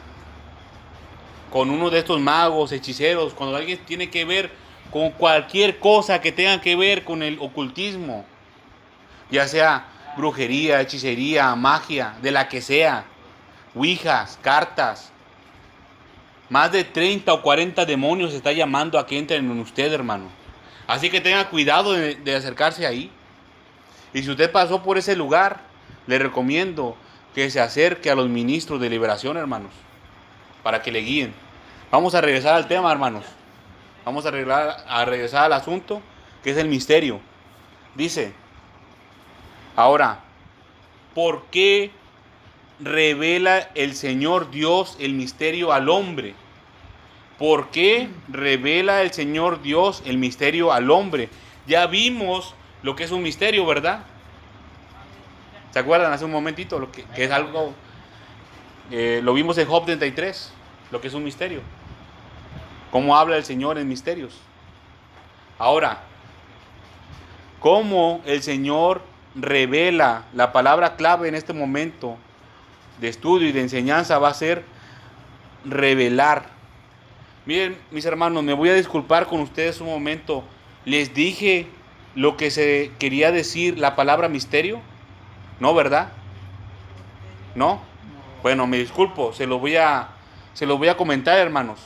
Speaker 1: con uno de estos magos, hechiceros, cuando alguien tiene que ver con cualquier cosa que tenga que ver con el ocultismo, ya sea brujería, hechicería, magia, de la que sea, ouijas, cartas, más de 30 o 40 demonios está llamando a que entren en usted, hermano. Así que tenga cuidado de acercarse ahí. Y si usted pasó por ese lugar, le recomiendo que se acerque a los ministros de liberación, hermanos, para que le guíen. Vamos a regresar al tema, hermanos. Vamos a regresar al asunto, que es el misterio. Dice, ahora, ¿por qué revela el Señor Dios el misterio al hombre? ¿Por qué revela el Señor Dios el misterio al hombre? Ya vimos lo que es un misterio, ¿verdad? ¿Se acuerdan hace un momentito? Lo que es algo, lo vimos en Job 33, lo que es un misterio. ¿Cómo habla el Señor en misterios? Ahora, ¿cómo el Señor revela? La palabra clave en este momento de estudio y de enseñanza va a ser revelar. Miren, mis hermanos, me voy a disculpar con ustedes un momento. ¿Les dije lo que se quería decir la palabra misterio? ¿No, verdad? ¿No? Bueno, me disculpo, se lo voy a comentar, hermanos.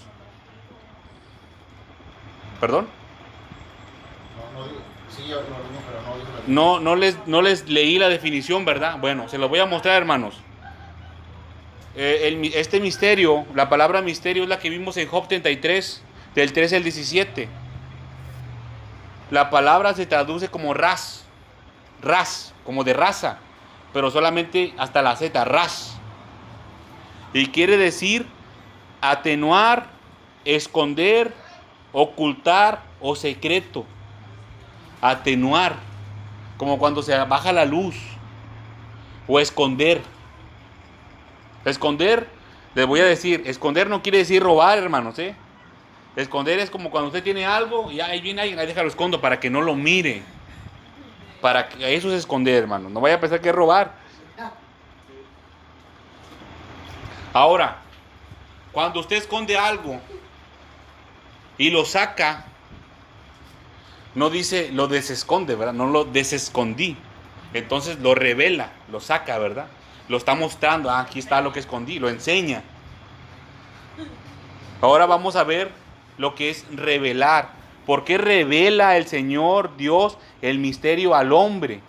Speaker 1: ¿Perdón?
Speaker 3: Sí, yo lo digo, pero no digo la definición.
Speaker 1: No les leí la definición, ¿verdad? Bueno, se lo voy a mostrar, hermanos. Este misterio, la palabra misterio es la que vimos en Job 33, del 13 al 17. La palabra se traduce como ras, como de raza, pero solamente hasta la Z, ras. Y quiere decir atenuar, esconder, ocultar o secreto. Atenuar, como cuando se baja la luz, o esconder. Esconder, les voy a decir, esconder no quiere decir robar, hermanos, ¿eh? Esconder es como cuando usted tiene algo y ahí viene alguien, ahí déjalo escondo para que no lo mire. Para que eso es esconder, hermano. No vaya a pensar que es robar. Ahora, cuando usted esconde algo y lo saca, no dice lo desesconde, ¿verdad? No lo desescondí. Entonces lo revela, lo saca, ¿verdad? lo está mostrando. Ah, aquí está lo que escondí, lo enseña. Ahora vamos a ver lo que es revelar. ¿Por qué revela el Señor Dios el misterio al hombre?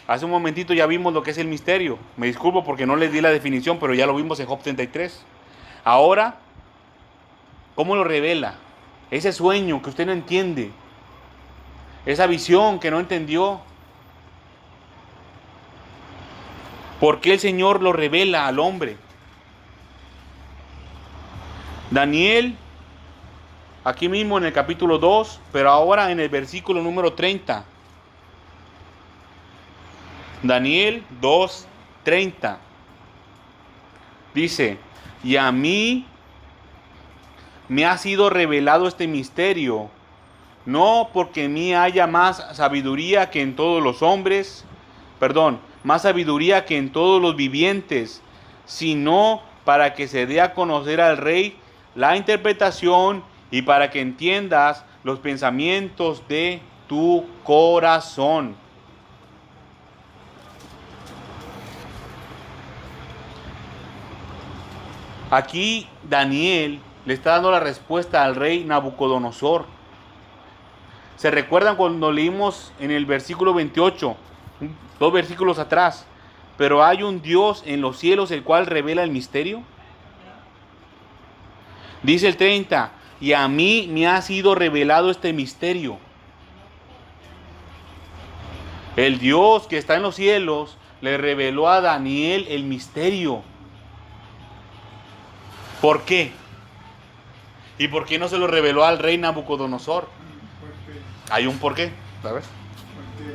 Speaker 1: Hace un momentito ya vimos lo que es el misterio. Me disculpo porque no les di la definición, pero ya lo vimos en Job 33. Ahora, ¿cómo lo revela? Ese sueño que usted no entiende, esa visión que no entendió. ¿Por qué el Señor lo revela al hombre? Daniel, aquí mismo en el capítulo 2, pero ahora en el versículo número 30. Daniel 2:30 dice: y a mí me ha sido revelado este misterio, no porque en mí haya más sabiduría que en todos los hombres, más sabiduría que en todos los vivientes, sino para que se dé a conocer al rey la interpretación y para que entiendas los pensamientos de tu corazón. Aquí Daniel le está dando la respuesta al rey Nabucodonosor. ¿Se recuerdan cuando leímos en el versículo 28, 2 versículos atrás? Pero hay un Dios en los cielos el cual revela el misterio. Dice el 30, y a mí me ha sido revelado este misterio. El Dios que está en los cielos le reveló a Daniel el misterio. ¿Por qué? ¿Y por qué no se lo reveló al rey Nabucodonosor? Hay un por qué, ¿sabes?
Speaker 5: Porque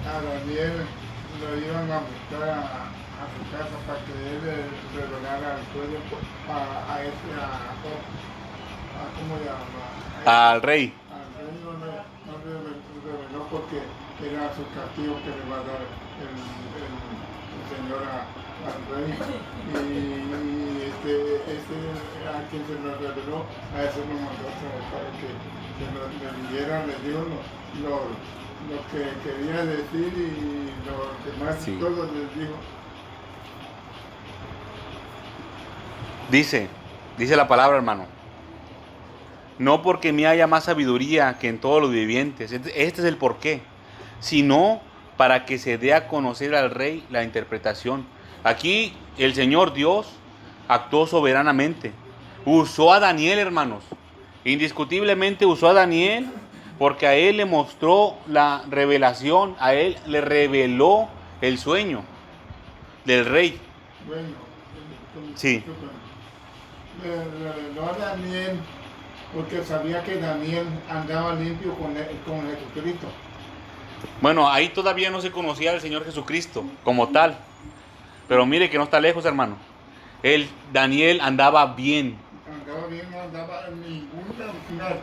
Speaker 5: a Daniel lo iban a buscar a su casa para que él le revelara el sueño ¿cómo se llama?
Speaker 1: Al rey.
Speaker 5: Al rey no le reveló porque era su castigo que le va a dar el Señor al rey. Y a quien se lo reveló, a eso lo mandó a traer para que le diera, le dijo lo que quería decir y lo demás,
Speaker 1: Sí.
Speaker 5: todo les dijo.
Speaker 1: Dice la palabra, hermano. No porque me haya más sabiduría que en todos los vivientes. Este es el porqué. Sino para que se dé a conocer al rey la interpretación. Aquí el Señor Dios actuó soberanamente. Usó a Daniel, hermanos. Indiscutiblemente usó a Daniel porque a él le mostró la revelación. A él le reveló el sueño del rey.
Speaker 5: Bueno,
Speaker 1: Sí.
Speaker 5: le reveló a Daniel porque sabía que Daniel andaba limpio con Jesucristo.
Speaker 1: Bueno, ahí todavía no se conocía al Señor Jesucristo como tal. Pero mire que no está lejos, hermano. Daniel andaba bien.
Speaker 5: Andaba bien, no andaba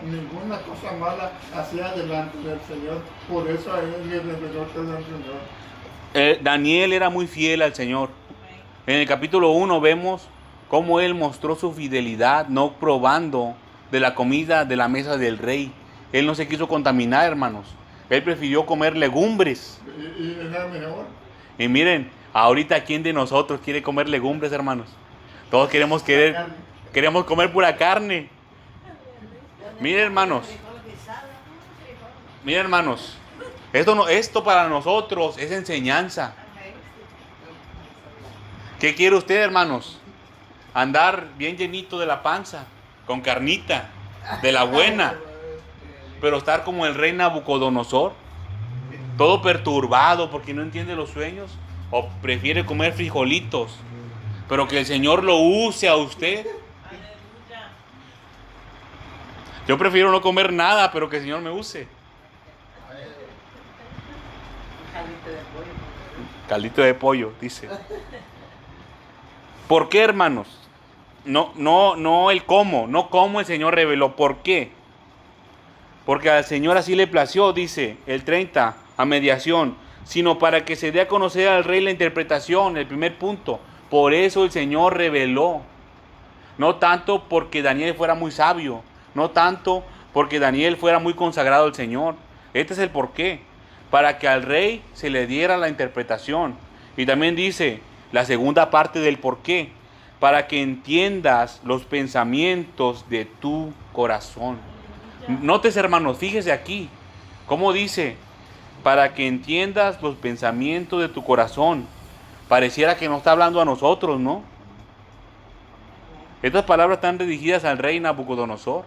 Speaker 5: ninguna cosa mala hacia delante del Señor. Por eso a él le reveló todo el Señor.
Speaker 1: Daniel era muy fiel al Señor. En el capítulo 1 vemos cómo él mostró su fidelidad, no probando de la comida de la mesa del rey. Él no se quiso contaminar, hermanos. Él prefirió comer legumbres.
Speaker 5: Y era mejor.
Speaker 1: Y miren, ahorita ¿quién de nosotros quiere comer legumbres, hermanos? Todos queremos comer pura carne. Miren, hermanos. Esto para nosotros es enseñanza. ¿Qué quiere usted, hermanos? Andar bien llenito de la panza, con carnita, de la buena, pero estar como el rey Nabucodonosor, todo perturbado porque no entiende los sueños, o prefiere comer frijolitos, pero que el Señor lo use a usted. Yo prefiero no comer nada, pero que el Señor me use. Caldito de pollo, dice. ¿Por qué, hermanos? No el cómo, no cómo el Señor reveló. ¿Por qué? Porque al Señor así le plació, dice el 30, a mediación, sino para que se dé a conocer al rey la interpretación, el primer punto. Por eso el Señor reveló. No tanto porque Daniel fuera muy sabio, no tanto porque Daniel fuera muy consagrado al Señor. Este es el porqué. para que al rey se le diera la interpretación. Y también dice la segunda parte del por qué, para que entiendas los pensamientos de tu corazón. Notes, hermanos, fíjese aquí, cómo dice, para que entiendas los pensamientos de tu corazón. Pareciera que no está hablando a nosotros, ¿no? Estas palabras están dirigidas al rey Nabucodonosor,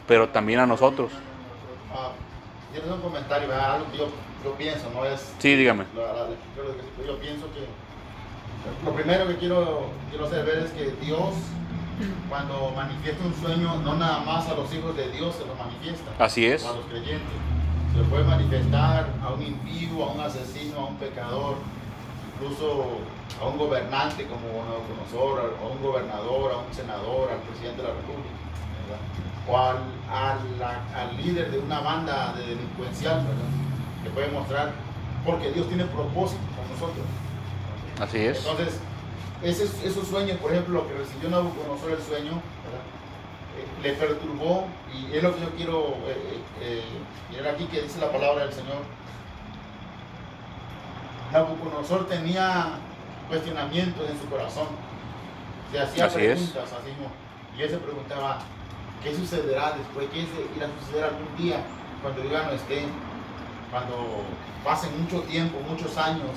Speaker 1: pero también a nosotros.
Speaker 3: Tienes un comentario, ¿verdad? Algo que yo pienso, no es...
Speaker 1: Sí, dígame.
Speaker 3: Yo pienso que lo primero que quiero hacer ver es que Dios, cuando manifiesta un sueño, no nada más a los hijos de Dios se lo manifiesta.
Speaker 1: Así es.
Speaker 3: A los creyentes. Se lo puede manifestar a un impío, a un asesino, a un pecador, incluso a un gobernante como Nabucodonosor, a un gobernador, a un senador, al presidente de la república, ¿verdad? O al líder de una banda de delincuencial, ¿verdad? Que puede mostrar, porque Dios tiene propósito con nosotros.
Speaker 1: Así es.
Speaker 3: Entonces, esos sueños, por ejemplo, lo que recibió Nabucodonosor el sueño, ¿verdad? Le perturbó, y es lo que yo quiero mirar aquí, que dice la palabra del Señor. Nabucodonosor tenía cuestionamientos en su corazón, se hacía
Speaker 1: Así
Speaker 3: preguntas, así mismo, y él se preguntaba, ¿qué sucederá después? ¿Qué irá a suceder algún día cuando yo ya no esté? Cuando pasen mucho tiempo, muchos años,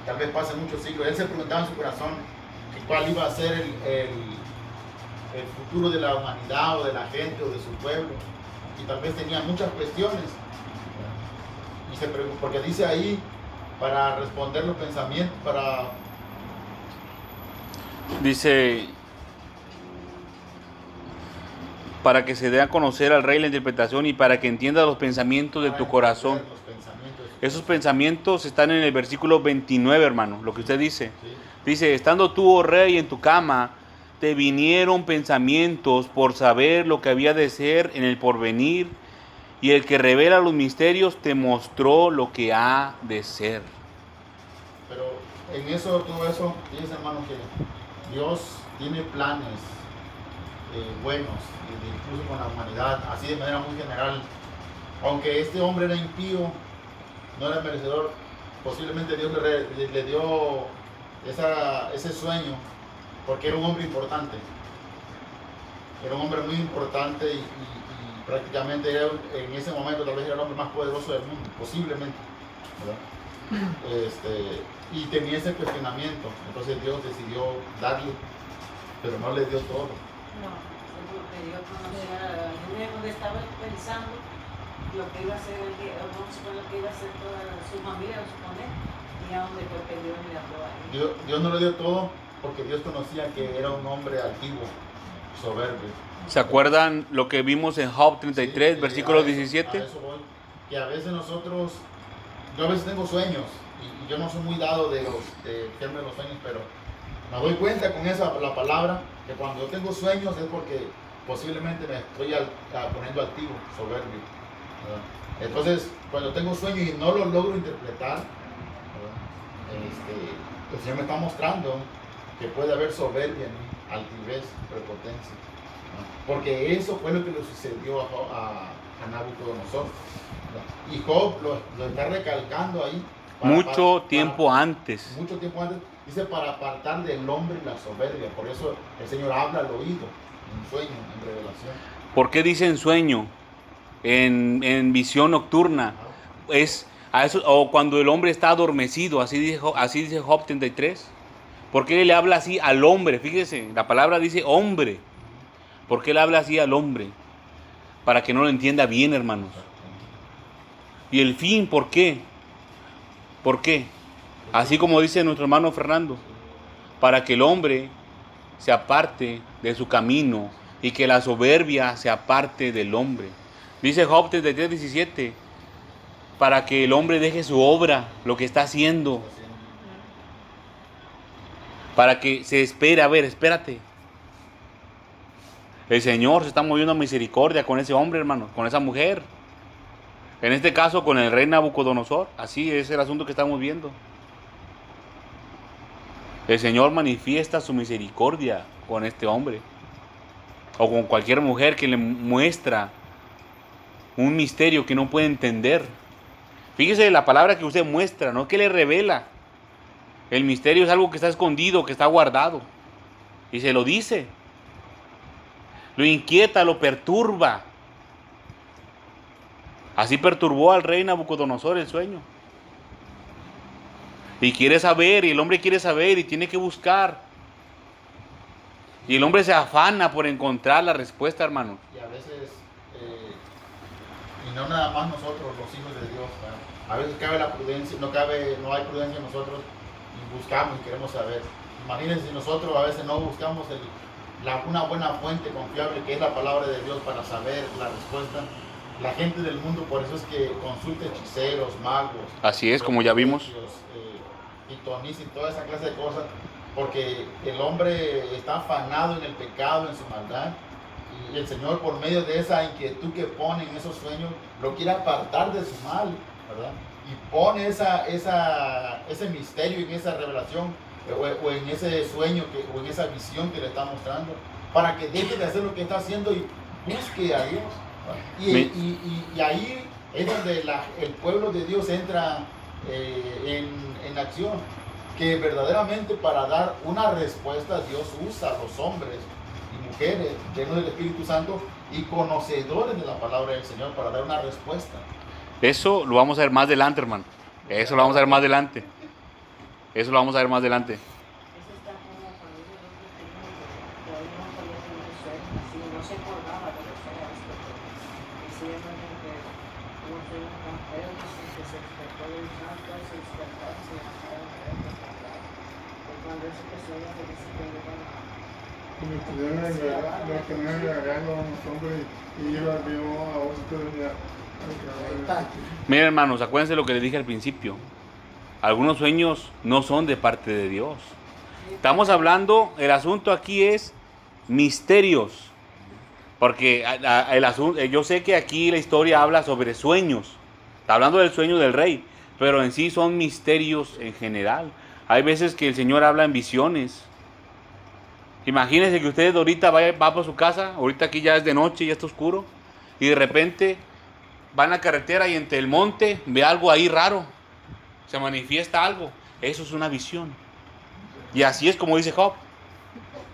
Speaker 3: tal vez pasen muchos siglos. Él se preguntaba en su corazón que cuál iba a ser el futuro de la humanidad o de la gente o de su pueblo, y tal vez tenía muchas cuestiones, y se preguntó, porque dice ahí, para responder los pensamientos,
Speaker 1: dice, para que se dé a conocer al rey la interpretación y para que entienda los pensamientos de tu corazón. Esos pensamientos están en el versículo 29, hermano, lo que usted dice.
Speaker 3: Sí.
Speaker 1: Dice, estando tú, oh rey, en tu cama, te vinieron pensamientos por saber lo que había de ser en el porvenir, y el que revela los misterios te mostró lo que ha de ser.
Speaker 3: Pero en eso, todo eso, fíjense, hermano, que Dios tiene planes buenos, incluso con la humanidad, así de manera muy general. Aunque este hombre era impío, no era merecedor, posiblemente Dios le dio ese sueño, porque era un hombre importante. Era un hombre muy importante y prácticamente era, en ese momento tal vez era el hombre más poderoso del mundo, posiblemente, ¿verdad? Y tenía ese cuestionamiento. Entonces Dios decidió darle, pero no le dio todo.
Speaker 4: No, le dio a conocer a la gente donde estaba pensando lo que iba a ser vamos a suponer lo que iba a ser toda su familia, vamos a suponer, y a donde fue que Dios le habló a él.
Speaker 3: Dios no le dio todo porque Dios conocía que era un hombre altivo, soberbio.
Speaker 1: ¿Se acuerdan lo que vimos en Job 33,
Speaker 3: Sí,
Speaker 1: versículo
Speaker 3: a eso
Speaker 1: 17?
Speaker 3: voy. Que a veces nosotros, yo a veces tengo sueños y yo no soy muy dado de fiarme los sueños, pero me doy cuenta con la palabra que cuando yo tengo sueños es porque posiblemente me estoy poniendo altivo, soberbio, ¿verdad? Entonces, cuando tengo sueños y no los logro interpretar, el Señor me está mostrando que puede haber soberbia en mí, altivez, prepotencia, ¿no? Porque eso fue lo que le sucedió a Nabucodonosor, ¿no? Y Job lo está recalcando ahí.
Speaker 1: Mucho tiempo antes.
Speaker 3: Mucho tiempo antes, dice, para apartar del hombre la soberbia. Por eso el Señor habla al oído, en sueño, en revelación.
Speaker 1: ¿Por qué dice en sueño? En visión nocturna. Es a eso, o cuando el hombre está adormecido, así dice Job 33. ¿Por qué le habla así al hombre? Fíjese, la palabra dice hombre. ¿Por qué le habla así al hombre? Para que no lo entienda bien, hermanos. ¿Y el fin por qué? ¿Por qué? Así como dice nuestro hermano Fernando, para que el hombre se aparte de su camino y que la soberbia se aparte del hombre. Dice Job 33, 17, para que el hombre deje su obra, lo que está haciendo, para que se espere. A ver, espérate. El Señor se está moviendo a misericordia con ese hombre, hermano, con esa mujer. En este caso, con el rey Nabucodonosor. Así es el asunto que estamos viendo. El Señor manifiesta su misericordia con este hombre. O con cualquier mujer que le muestra un misterio que no puede entender. Fíjese la palabra que usted muestra, no que le revela. El misterio es algo que está escondido, que está guardado. Y se lo dice. Lo inquieta, lo perturba. Así perturbó al rey Nabucodonosor el sueño. Y quiere saber, y el hombre quiere saber, y tiene que buscar. Y el hombre se afana por encontrar la respuesta, hermano.
Speaker 3: Y a veces, y no nada más nosotros, los hijos de Dios, ¿verdad? A veces cabe la prudencia, no hay prudencia en nosotros, y buscamos y queremos saber. Imagínense si nosotros a veces no buscamos una buena fuente confiable, que es la palabra de Dios, para saber la respuesta. La gente del mundo, por eso es que consulta hechiceros, magos.
Speaker 1: Así es, como ya vimos.
Speaker 3: Pitonistas y toda esa clase de cosas, porque el hombre está afanado en el pecado, en su maldad, y el Señor, por medio de esa inquietud que pone en esos sueños, lo quiere apartar de su mal, ¿verdad? Y pone ese misterio en esa revelación, o en ese sueño, o en esa visión que le está mostrando, para que deje de hacer lo que está haciendo y busque a Dios. Y ahí es donde el pueblo de Dios entra en acción, que verdaderamente para dar una respuesta Dios usa a los hombres y mujeres llenos del Espíritu Santo y conocedores de la palabra del Señor para dar una respuesta.
Speaker 1: Eso lo vamos a ver más adelante, hermano. Eso lo vamos a ver más adelante. Eso lo vamos a ver más adelante.
Speaker 4: Eso está como cuando yo lo que todavía no podía tener el sueño, así no se acordaba de los sueños, decía que unos sueños tan feos que se despertó del santo, se despertó, se levantaron a ver qué pasaba. Y cuando ese que sueña que dice que le van a...
Speaker 5: Lo tenían agarrado a unos hombres y yo vio a otros ya.
Speaker 1: Miren, hermanos, acuérdense lo que les dije al principio. Algunos sueños no son de parte de Dios. Estamos hablando, el asunto aquí es misterios. Porque el asunto, yo sé que aquí la historia habla sobre sueños. Está hablando del sueño del rey. Pero en sí son misterios en general. Hay veces que el Señor habla en visiones. Imagínense que ustedes ahorita va por su casa. Ahorita aquí ya es de noche, ya está oscuro. Y de repente van a la carretera y entre el monte ve algo ahí raro. Se manifiesta algo. Eso es una visión. Y así es como dice Job.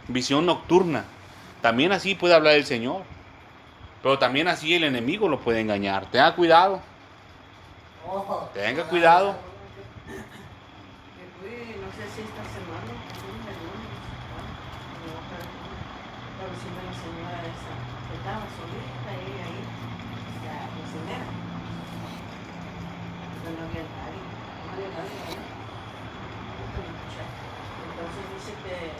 Speaker 1: Visión nocturna. También así puede hablar el Señor. Pero también así el enemigo lo puede engañar. Tenga cuidado. Tenga cuidado.
Speaker 4: Que fui, no sé si esta semana, el lunes, la vecina de la señora esa, que estaba solita ahí, la cocinera. Pero no había nadie ahí. Entonces dice que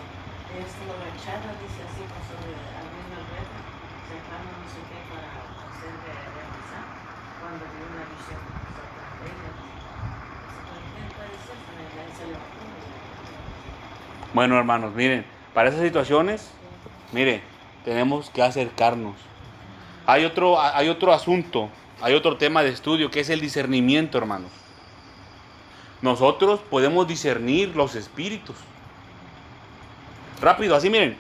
Speaker 4: es lo rechaza, dice así, pasó de abriendo el reto, sacando no sé qué para hacer de realizar, cuando vio una visión.
Speaker 1: Bueno, hermanos, miren, para esas situaciones, miren, tenemos que acercarnos. Hay otro asunto, hay otro tema de estudio que es el discernimiento, hermanos. Nosotros podemos discernir los espíritus. Rápido, así miren,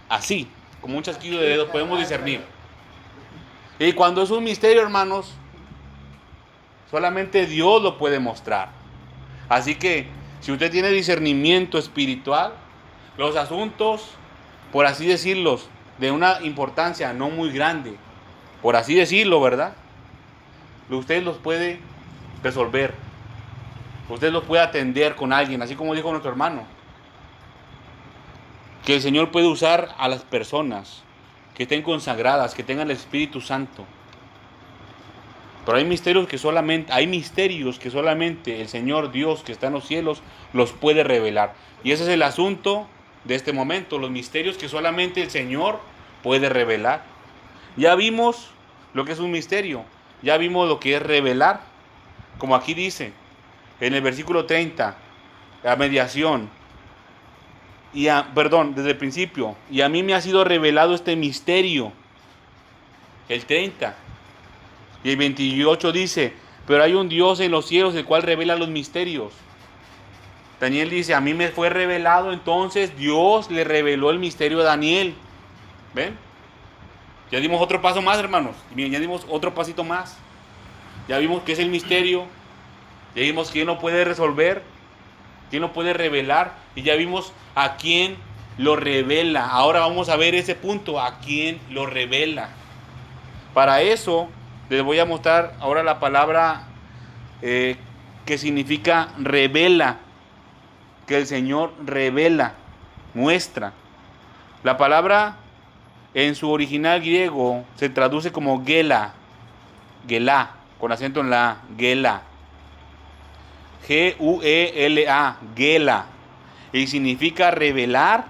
Speaker 1: así, como un chasquido de dedos podemos discernir. Y cuando es un misterio, hermanos, solamente Dios lo puede mostrar. Así que, si usted tiene discernimiento espiritual, los asuntos, por así decirlos, de una importancia no muy grande, por así decirlo, ¿verdad? Usted los puede resolver. Usted los puede atender con alguien, así como dijo nuestro hermano. Que el Señor puede usar a las personas que estén consagradas, que tengan el Espíritu Santo. Pero hay misterios que solamente el Señor Dios que está en los cielos los puede revelar. Y ese es el asunto de este momento, los misterios que solamente el Señor puede revelar. Ya vimos lo que es un misterio, ya vimos lo que es revelar, como aquí dice, en el versículo 30, la mediación, desde el principio, y a mí me ha sido revelado este misterio, el 30. Y el 28 dice, pero hay un Dios en los cielos el cual revela los misterios. Daniel dice, a mí me fue revelado, entonces Dios le reveló el misterio a Daniel. ¿Ven? Ya dimos otro paso más, hermanos. Miren, ya dimos otro pasito más. Ya vimos que es el misterio Ya vimos quién lo puede resolver, quién lo puede revelar, y ya vimos a quién lo revela. Ahora vamos a ver ese punto, a quién lo revela. Para eso les voy a mostrar ahora la palabra que significa revela, que el Señor revela, muestra. La palabra en su original griego se traduce como gela, gelá, con acento en la A, gela, G-U-E-L-A, gela, y significa revelar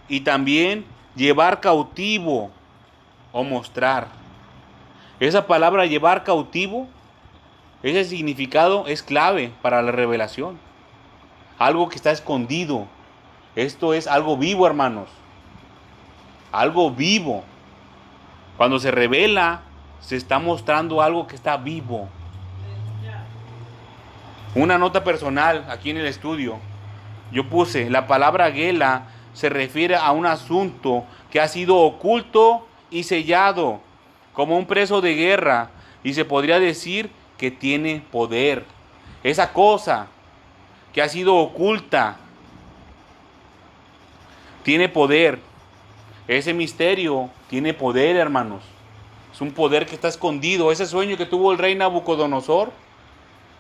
Speaker 1: y también llevar cautivo o mostrar. Esa palabra llevar cautivo, ese significado es clave para la revelación. Algo que está escondido. Esto es algo vivo, hermanos. Algo vivo. Cuando se revela, se está mostrando algo que está vivo. Una nota personal aquí en el estudio. Yo puse, la palabra gela se refiere a un asunto que ha sido oculto y sellado, como un preso de guerra, y se podría decir que tiene poder. Esa cosa que ha sido oculta tiene poder. Ese misterio tiene poder, hermanos. Es un poder que está escondido. Ese sueño que tuvo el rey Nabucodonosor,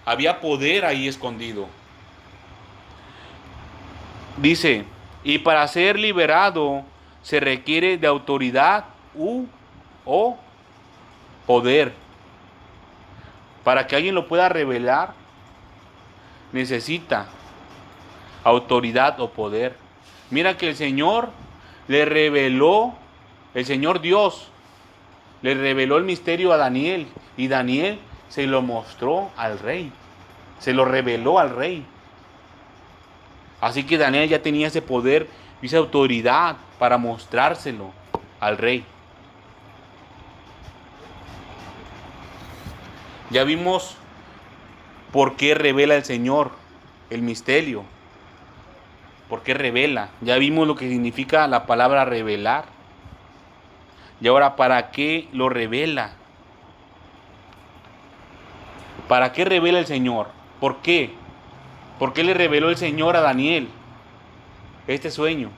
Speaker 1: había poder ahí escondido. Dice, y para ser liberado se requiere de autoridad o poder. Para que alguien lo pueda revelar, necesita autoridad o poder. Mira que el Señor le reveló, el Señor Dios le reveló el misterio a Daniel, y Daniel se lo mostró al rey, se lo reveló al rey. Así que Daniel ya tenía ese poder y esa autoridad para mostrárselo al rey. Ya vimos por qué revela el Señor el misterio. ¿Por qué revela? Ya vimos lo que significa la palabra revelar. Y ahora, ¿para qué lo revela? ¿Para qué revela el Señor? ¿Por qué? ¿Por qué le reveló el Señor a Daniel este sueño?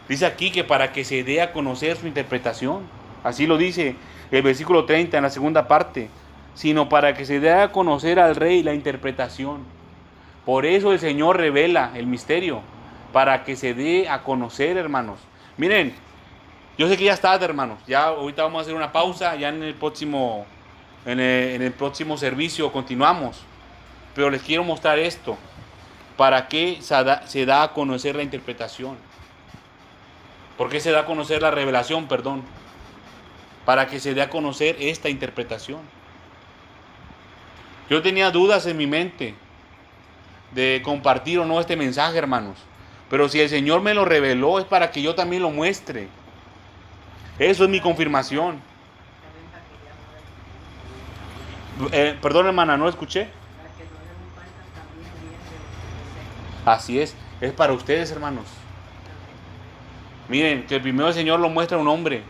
Speaker 1: Dice aquí que para que se dé a conocer su interpretación. Así lo dice el versículo 30 en la segunda parte. Sino para que se dé a conocer al rey la interpretación. Por eso el Señor revela el misterio. Para que se dé a conocer, hermanos. Miren, yo sé que ya es tarde, hermanos. Ya ahorita vamos a hacer una pausa. Ya en el próximo servicio continuamos. Pero les quiero mostrar esto. ¿Para qué se da a conocer la interpretación? ¿Por qué se da a conocer la revelación? Perdón. Para que se dé a conocer esta interpretación. Yo tenía dudas en mi mente de compartir o no este mensaje, hermanos. Pero si el Señor me lo reveló, es para que yo también lo muestre. Eso es mi confirmación. Perdón, hermana, no escuché. Así es para ustedes, hermanos. Miren, que primero el Señor lo muestra a un hombre.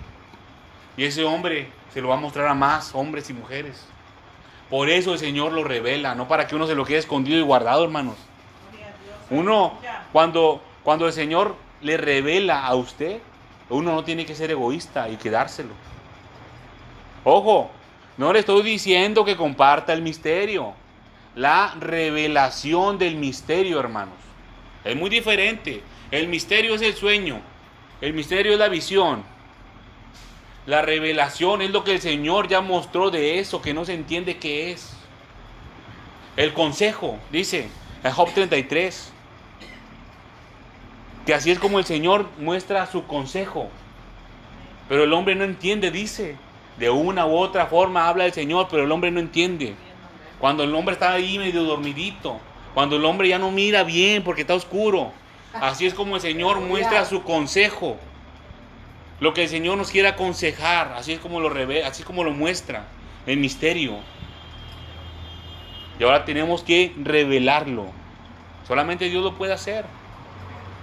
Speaker 1: Y ese hombre se lo va a mostrar a más hombres y mujeres. Por eso el Señor lo revela, no para que uno se lo quede escondido y guardado, hermanos. Uno, cuando el Señor le revela a usted, uno no tiene que ser egoísta y quedárselo. Ojo, no le estoy diciendo que comparta el misterio. La revelación del misterio, hermanos. Es muy diferente. El misterio es el sueño. El misterio es la visión. La revelación es lo que el Señor ya mostró de eso que no se entiende qué es. El consejo, dice en Job 33, que así es como el Señor muestra su consejo. Pero el hombre no entiende, dice. De una u otra forma habla el Señor, pero el hombre no entiende. Cuando el hombre está ahí medio dormidito, cuando el hombre ya no mira bien porque está oscuro, así es como el Señor muestra su consejo. Lo que el Señor nos quiere aconsejar, así es como lo revela, así es como lo muestra, el misterio. Y ahora tenemos que revelarlo. Solamente Dios lo puede hacer.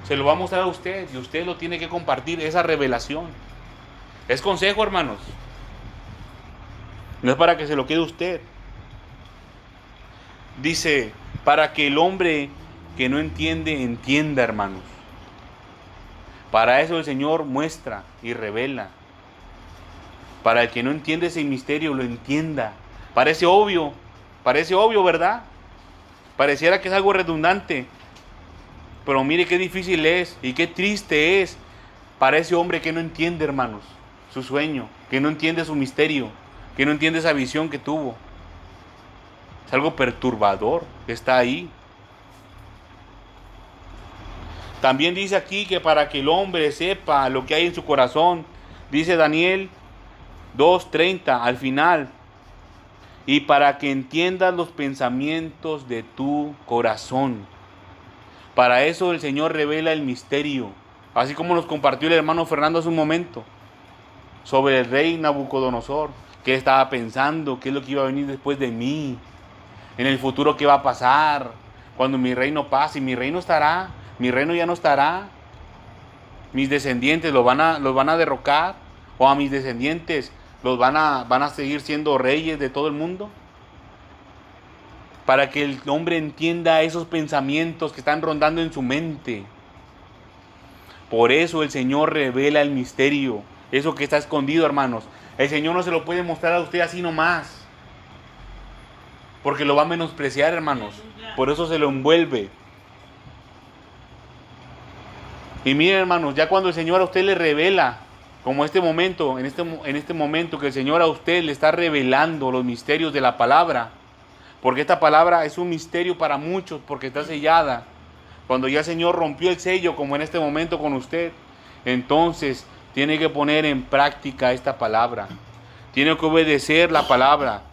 Speaker 1: Se lo va a mostrar a usted y usted lo tiene que compartir, esa revelación. Es consejo, hermanos. No es para que se lo quede usted. Dice, para que el hombre que no entiende, entienda, hermanos. Para eso el Señor muestra y revela. Para el que no entiende ese misterio, lo entienda. Parece obvio, ¿verdad? Pareciera que es algo redundante. Pero mire qué difícil es y qué triste es para ese hombre que no entiende, hermanos, su sueño, que no entiende su misterio, que no entiende esa visión que tuvo. Es algo perturbador que está ahí. También dice aquí que para que el hombre sepa lo que hay en su corazón, dice Daniel 2:30 al final, y para que entiendas los pensamientos de tu corazón. Para eso el Señor revela el misterio, así como nos compartió el hermano Fernando hace un momento, sobre el rey Nabucodonosor, qué estaba pensando, qué es lo que iba a venir después de mí, en el futuro qué va a pasar, cuando mi reino pase, mi reino estará, mi reino ya no estará, mis descendientes los van a derrocar, o a mis descendientes van a seguir siendo reyes de todo el mundo. Para que el hombre entienda esos pensamientos que están rondando en su mente. Por eso el Señor revela el misterio, eso que está escondido, hermanos. El Señor no se lo puede mostrar a usted así nomás, porque lo va a menospreciar, hermanos. Por eso se lo envuelve. Y miren, hermanos, ya cuando el Señor a usted le revela, como este momento, en este momento que el Señor a usted le está revelando los misterios de la palabra, porque esta palabra es un misterio para muchos, porque está sellada. Cuando ya el Señor rompió el sello, como en este momento con usted, entonces tiene que poner en práctica esta palabra. Tiene que obedecer la palabra.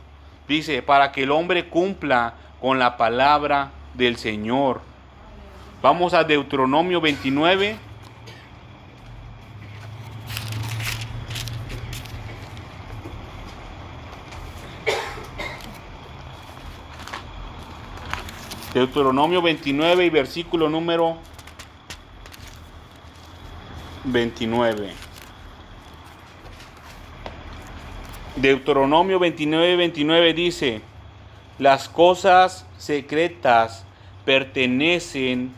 Speaker 1: Dice, para que el hombre cumpla con la palabra del Señor. Vamos a Deuteronomio 29. Deuteronomio 29 y versículo número 29. Deuteronomio 29 dice, las cosas secretas pertenecen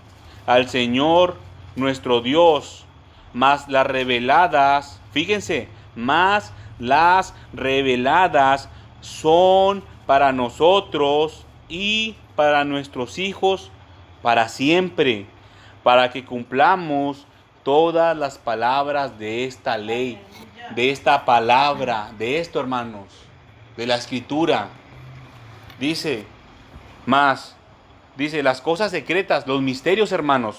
Speaker 1: al Señor nuestro Dios, mas las reveladas, fíjense, mas las reveladas son para nosotros y para nuestros hijos para siempre, para que cumplamos todas las palabras de esta ley, de esta palabra, de esto, hermanos, de la Escritura. Dice, las cosas secretas, los misterios, hermanos,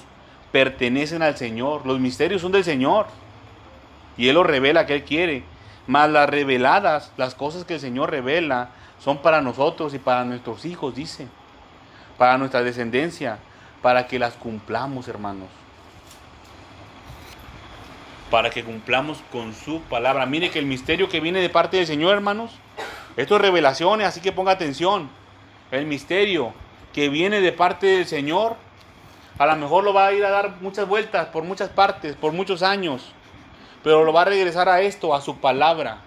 Speaker 1: pertenecen al Señor. Los misterios son del Señor y Él los revela que Él quiere. Mas las reveladas, las cosas que el Señor revela, son para nosotros y para nuestros hijos, dice, para nuestra descendencia, para que las cumplamos, hermanos, para que cumplamos con su palabra. Mire que el misterio que viene de parte del Señor, hermanos, esto es revelaciones, así que ponga atención. El misterio que viene de parte del Señor, a lo mejor lo va a ir a dar muchas vueltas por muchas partes, por muchos años, pero lo va a regresar a esto, a su palabra.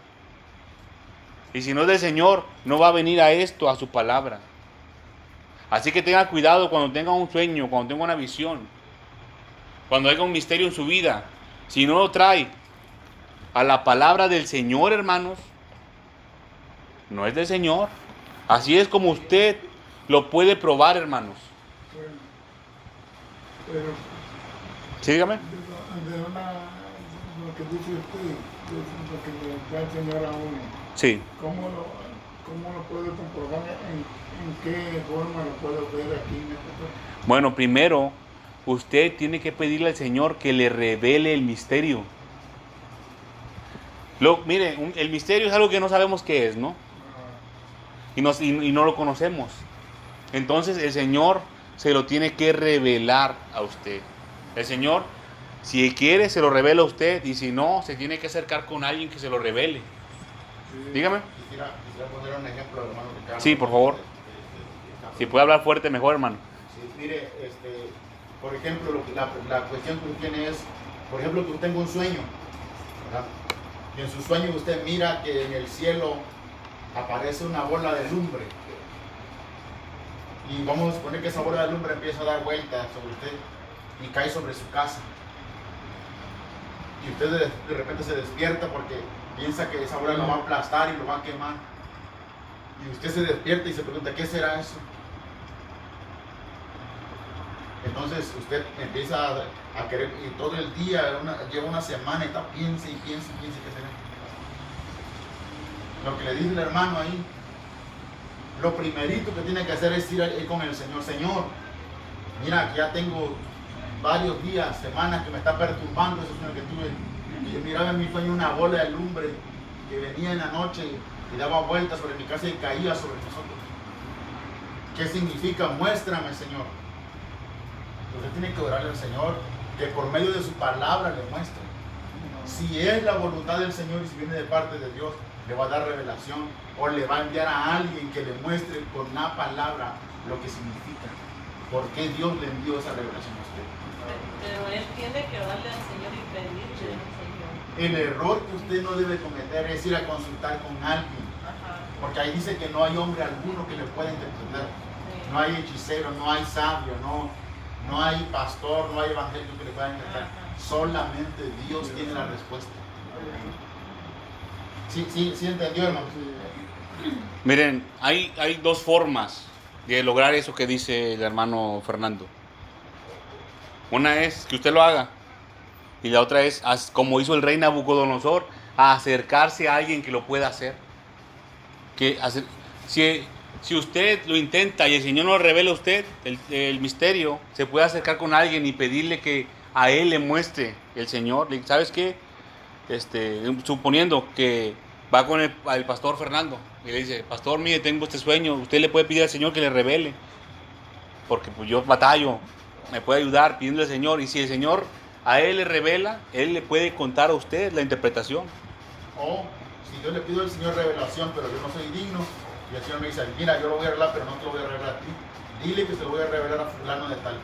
Speaker 1: Y si no es del Señor, no va a venir a esto, a su palabra. Así que tenga cuidado cuando tenga un sueño, cuando tenga una visión, cuando haya un misterio en su vida. Si no lo trae a la palabra del Señor, hermanos, no es del Señor. Así es como usted lo puede probar, hermanos.
Speaker 5: Pero
Speaker 1: Sí, dígame.
Speaker 5: lo que dice usted, lo que le da el Señor a uno,
Speaker 1: Sí.
Speaker 5: ¿cómo lo puedo comprobar? ¿En qué forma lo puedo ver aquí en esta cosa?
Speaker 1: Bueno, primero, usted tiene que pedirle al Señor que le revele el misterio. Mire, el misterio es algo que no sabemos qué es, ¿no? Y no lo conocemos. Entonces el Señor se lo tiene que revelar a usted. El Señor, si quiere, se lo revela a usted, y si no, se tiene que acercar con alguien que se lo revele.
Speaker 5: Sí.
Speaker 1: Dígame.
Speaker 3: Quisiera poner un ejemplo, hermano Ricardo.
Speaker 1: Sí, por favor. Si puede hablar fuerte, mejor, hermano.
Speaker 3: Sí, mire, por ejemplo, la cuestión que usted tiene es, por ejemplo, que usted tenga un sueño, ¿verdad? Y en su sueño usted mira que en el cielo aparece una bola de lumbre. y vamos a suponer que esa bola de lumbre empieza a dar vueltas sobre usted y cae sobre su casa. Y usted de repente se despierta porque piensa que esa bola lo va a aplastar y lo va a quemar. Y usted se despierta y se pregunta, ¿qué será eso? Entonces usted empieza a querer, y todo el día, lleva una semana y está piensa y piensa y piensa que será. Lo que le dice el hermano ahí, lo primerito que tiene que hacer es ir con el Señor. Señor, mira, que ya tengo varios días, semanas que me está perturbando ese sueño que tuve. Y yo miraba en mi sueño una bola de lumbre que venía en la noche y daba vueltas sobre mi casa y caía sobre nosotros. ¿Qué significa? Muéstrame, Señor. Usted tiene que orarle al Señor que por medio de su palabra le muestre. Si es la voluntad del Señor y si viene de parte de Dios, le va a dar revelación o le va a enviar a alguien que le muestre con una palabra lo que significa. ¿Por qué Dios le envió esa revelación a usted?
Speaker 2: Pero él tiene que orarle al Señor y pedirle al Señor.
Speaker 3: El error que usted no debe cometer es ir a consultar con alguien.
Speaker 2: Ajá.
Speaker 3: Porque ahí dice que no hay hombre alguno que le pueda interpretar.
Speaker 2: Sí.
Speaker 3: No hay hechicero, no hay sabio, no hay pastor, no hay evangélico que le pueda interpretar.
Speaker 2: Ajá.
Speaker 3: Solamente Dios tiene la respuesta. Sí entendió, hermano.
Speaker 1: Miren, hay dos formas de lograr eso que dice el hermano Fernando. Una es que usted lo haga. Y la otra es, como hizo el rey Nabucodonosor, a acercarse a alguien que lo pueda hacer. Si usted lo intenta y el Señor no lo revela a usted el misterio, se puede acercar con alguien y pedirle que a él le muestre el Señor. ¿Sabes qué? Suponiendo que va con el pastor Fernando y le dice, pastor, mire, tengo este sueño, usted le puede pedir al Señor que le revele, porque pues yo batallo, me puede ayudar pidiendo al Señor, y si el Señor a él le revela, él le puede contar a usted la interpretación.
Speaker 3: O si yo le pido al Señor revelación, pero yo no soy digno, y el Señor me dice, mira, yo lo voy a revelar, pero no te lo voy a revelar a ti, dile que se lo voy a revelar a fulano de tal.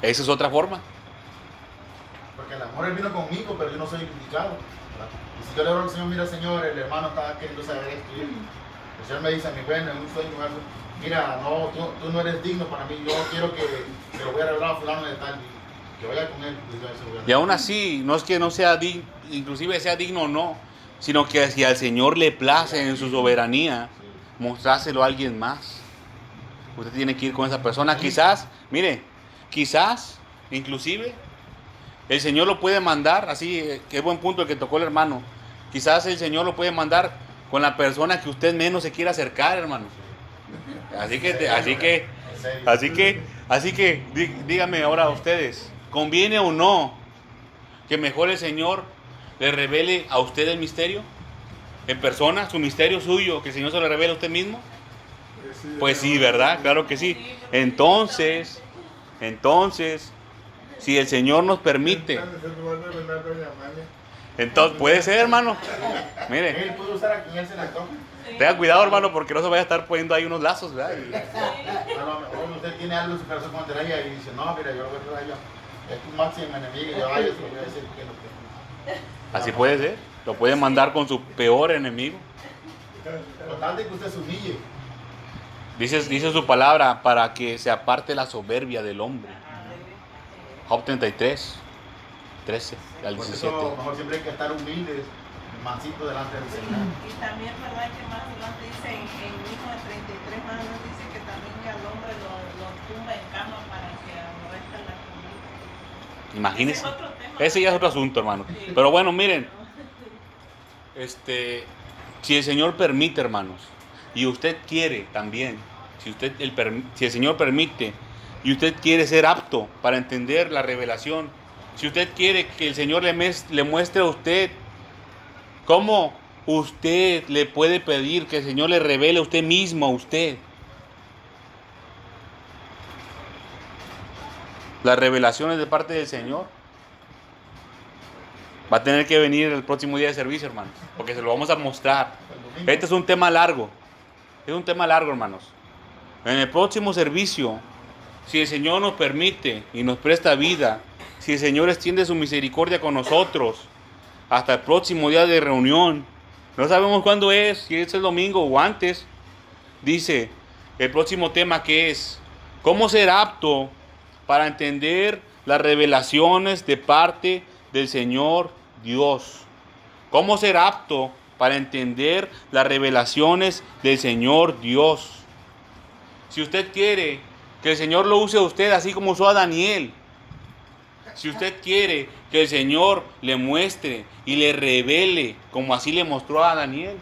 Speaker 1: Esa es otra forma.
Speaker 3: Porque el amor él vino conmigo, pero yo no soy indicado. Y si yo le oro al Señor, mira, Señor, el hermano estaba queriendo saber esto. Y el Señor me dice a mi bueno, en un sueño, mira, no, tú no eres digno para mí, yo quiero que se lo voy a revelar a fulano de tal, y que vaya con él.
Speaker 1: Y aún así, no es que no sea digno, inclusive sea digno o no, sino que si al Señor le place en su soberanía, mostrárselo a alguien más. Usted tiene que ir con esa persona. Quizás, mire, inclusive, el Señor lo puede mandar, así, qué buen punto el que tocó el hermano. Quizás el Señor lo puede mandar con la persona que usted menos se quiera acercar, hermano. Así que, díganme ahora a ustedes, ¿conviene o no que mejor el Señor le revele a usted el misterio? En persona, su misterio suyo, que el Señor se lo revele a usted mismo. Pues sí, ¿verdad? Claro que sí. Entonces, si el Señor nos permite, entonces puede ser, hermano. Mire,
Speaker 3: Él puede usar a quien él se le antoje.
Speaker 1: tenga cuidado, hermano, porque no se vaya a estar poniendo ahí unos lazos, ¿verdad?
Speaker 3: A lo mejor usted tiene algo en su corazón contra ella y dice, no, mira, yo lo voy a hacer a ella. Es tu máxima enemiga y yo se lo voy a decir que no.
Speaker 1: Así puede ser. Lo puede mandar con su peor enemigo.
Speaker 3: Con tal de que usted se humille.
Speaker 1: Dice su palabra, para que se aparte la soberbia del hombre. Job 33, 13 al
Speaker 3: Por
Speaker 1: 17.
Speaker 3: eso mejor siempre hay que estar humildes, mansito delante del Señor.
Speaker 2: Y también, ¿verdad? Que más adelante dice, en el mismo de 33 más adelante dice que también que al hombre lo tumba en cama para que aborrezca la comida.
Speaker 1: Imagínense.
Speaker 2: Ese es otro tema.
Speaker 1: Ese ya es otro asunto, hermano. Pero bueno, miren. Si el Señor permite, hermanos, y usted quiere también, si el Señor permite y usted quiere ser apto para entender la revelación, si usted quiere que el Señor le muestre a usted cómo usted le puede pedir que el Señor le revele a usted mismo, a usted, las revelaciones de parte del Señor, va a tener que venir el próximo día de servicio, hermanos, porque se lo vamos a mostrar. Este es un tema largo. Es un tema largo, hermanos. En el próximo servicio, si el Señor nos permite y nos presta vida, si el Señor extiende su misericordia con nosotros, hasta el próximo día de reunión, no sabemos cuándo es, si es el domingo o antes, dice el próximo tema que es ¿Cómo ser apto para entender las revelaciones de parte del Señor Dios? ¿Cómo ser apto para entender las revelaciones del Señor Dios? Si usted quiere que el Señor lo use a usted así como usó a Daniel, si usted quiere que el Señor le muestre y le revele como así le mostró a Daniel,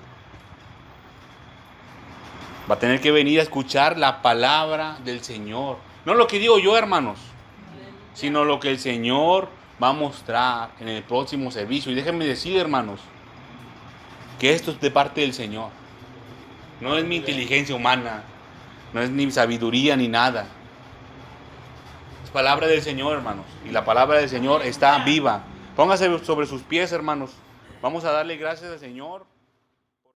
Speaker 1: va a tener que venir a escuchar la palabra del Señor. No lo que digo yo, hermanos, sino lo que el Señor va a mostrar en el próximo servicio. Y déjenme decir, hermanos, que esto es de parte del Señor. No es mi inteligencia humana, no es ni sabiduría ni nada. Es palabra del Señor, hermanos. Y la palabra del Señor está viva. Póngase sobre sus pies, hermanos. Vamos a darle gracias al Señor.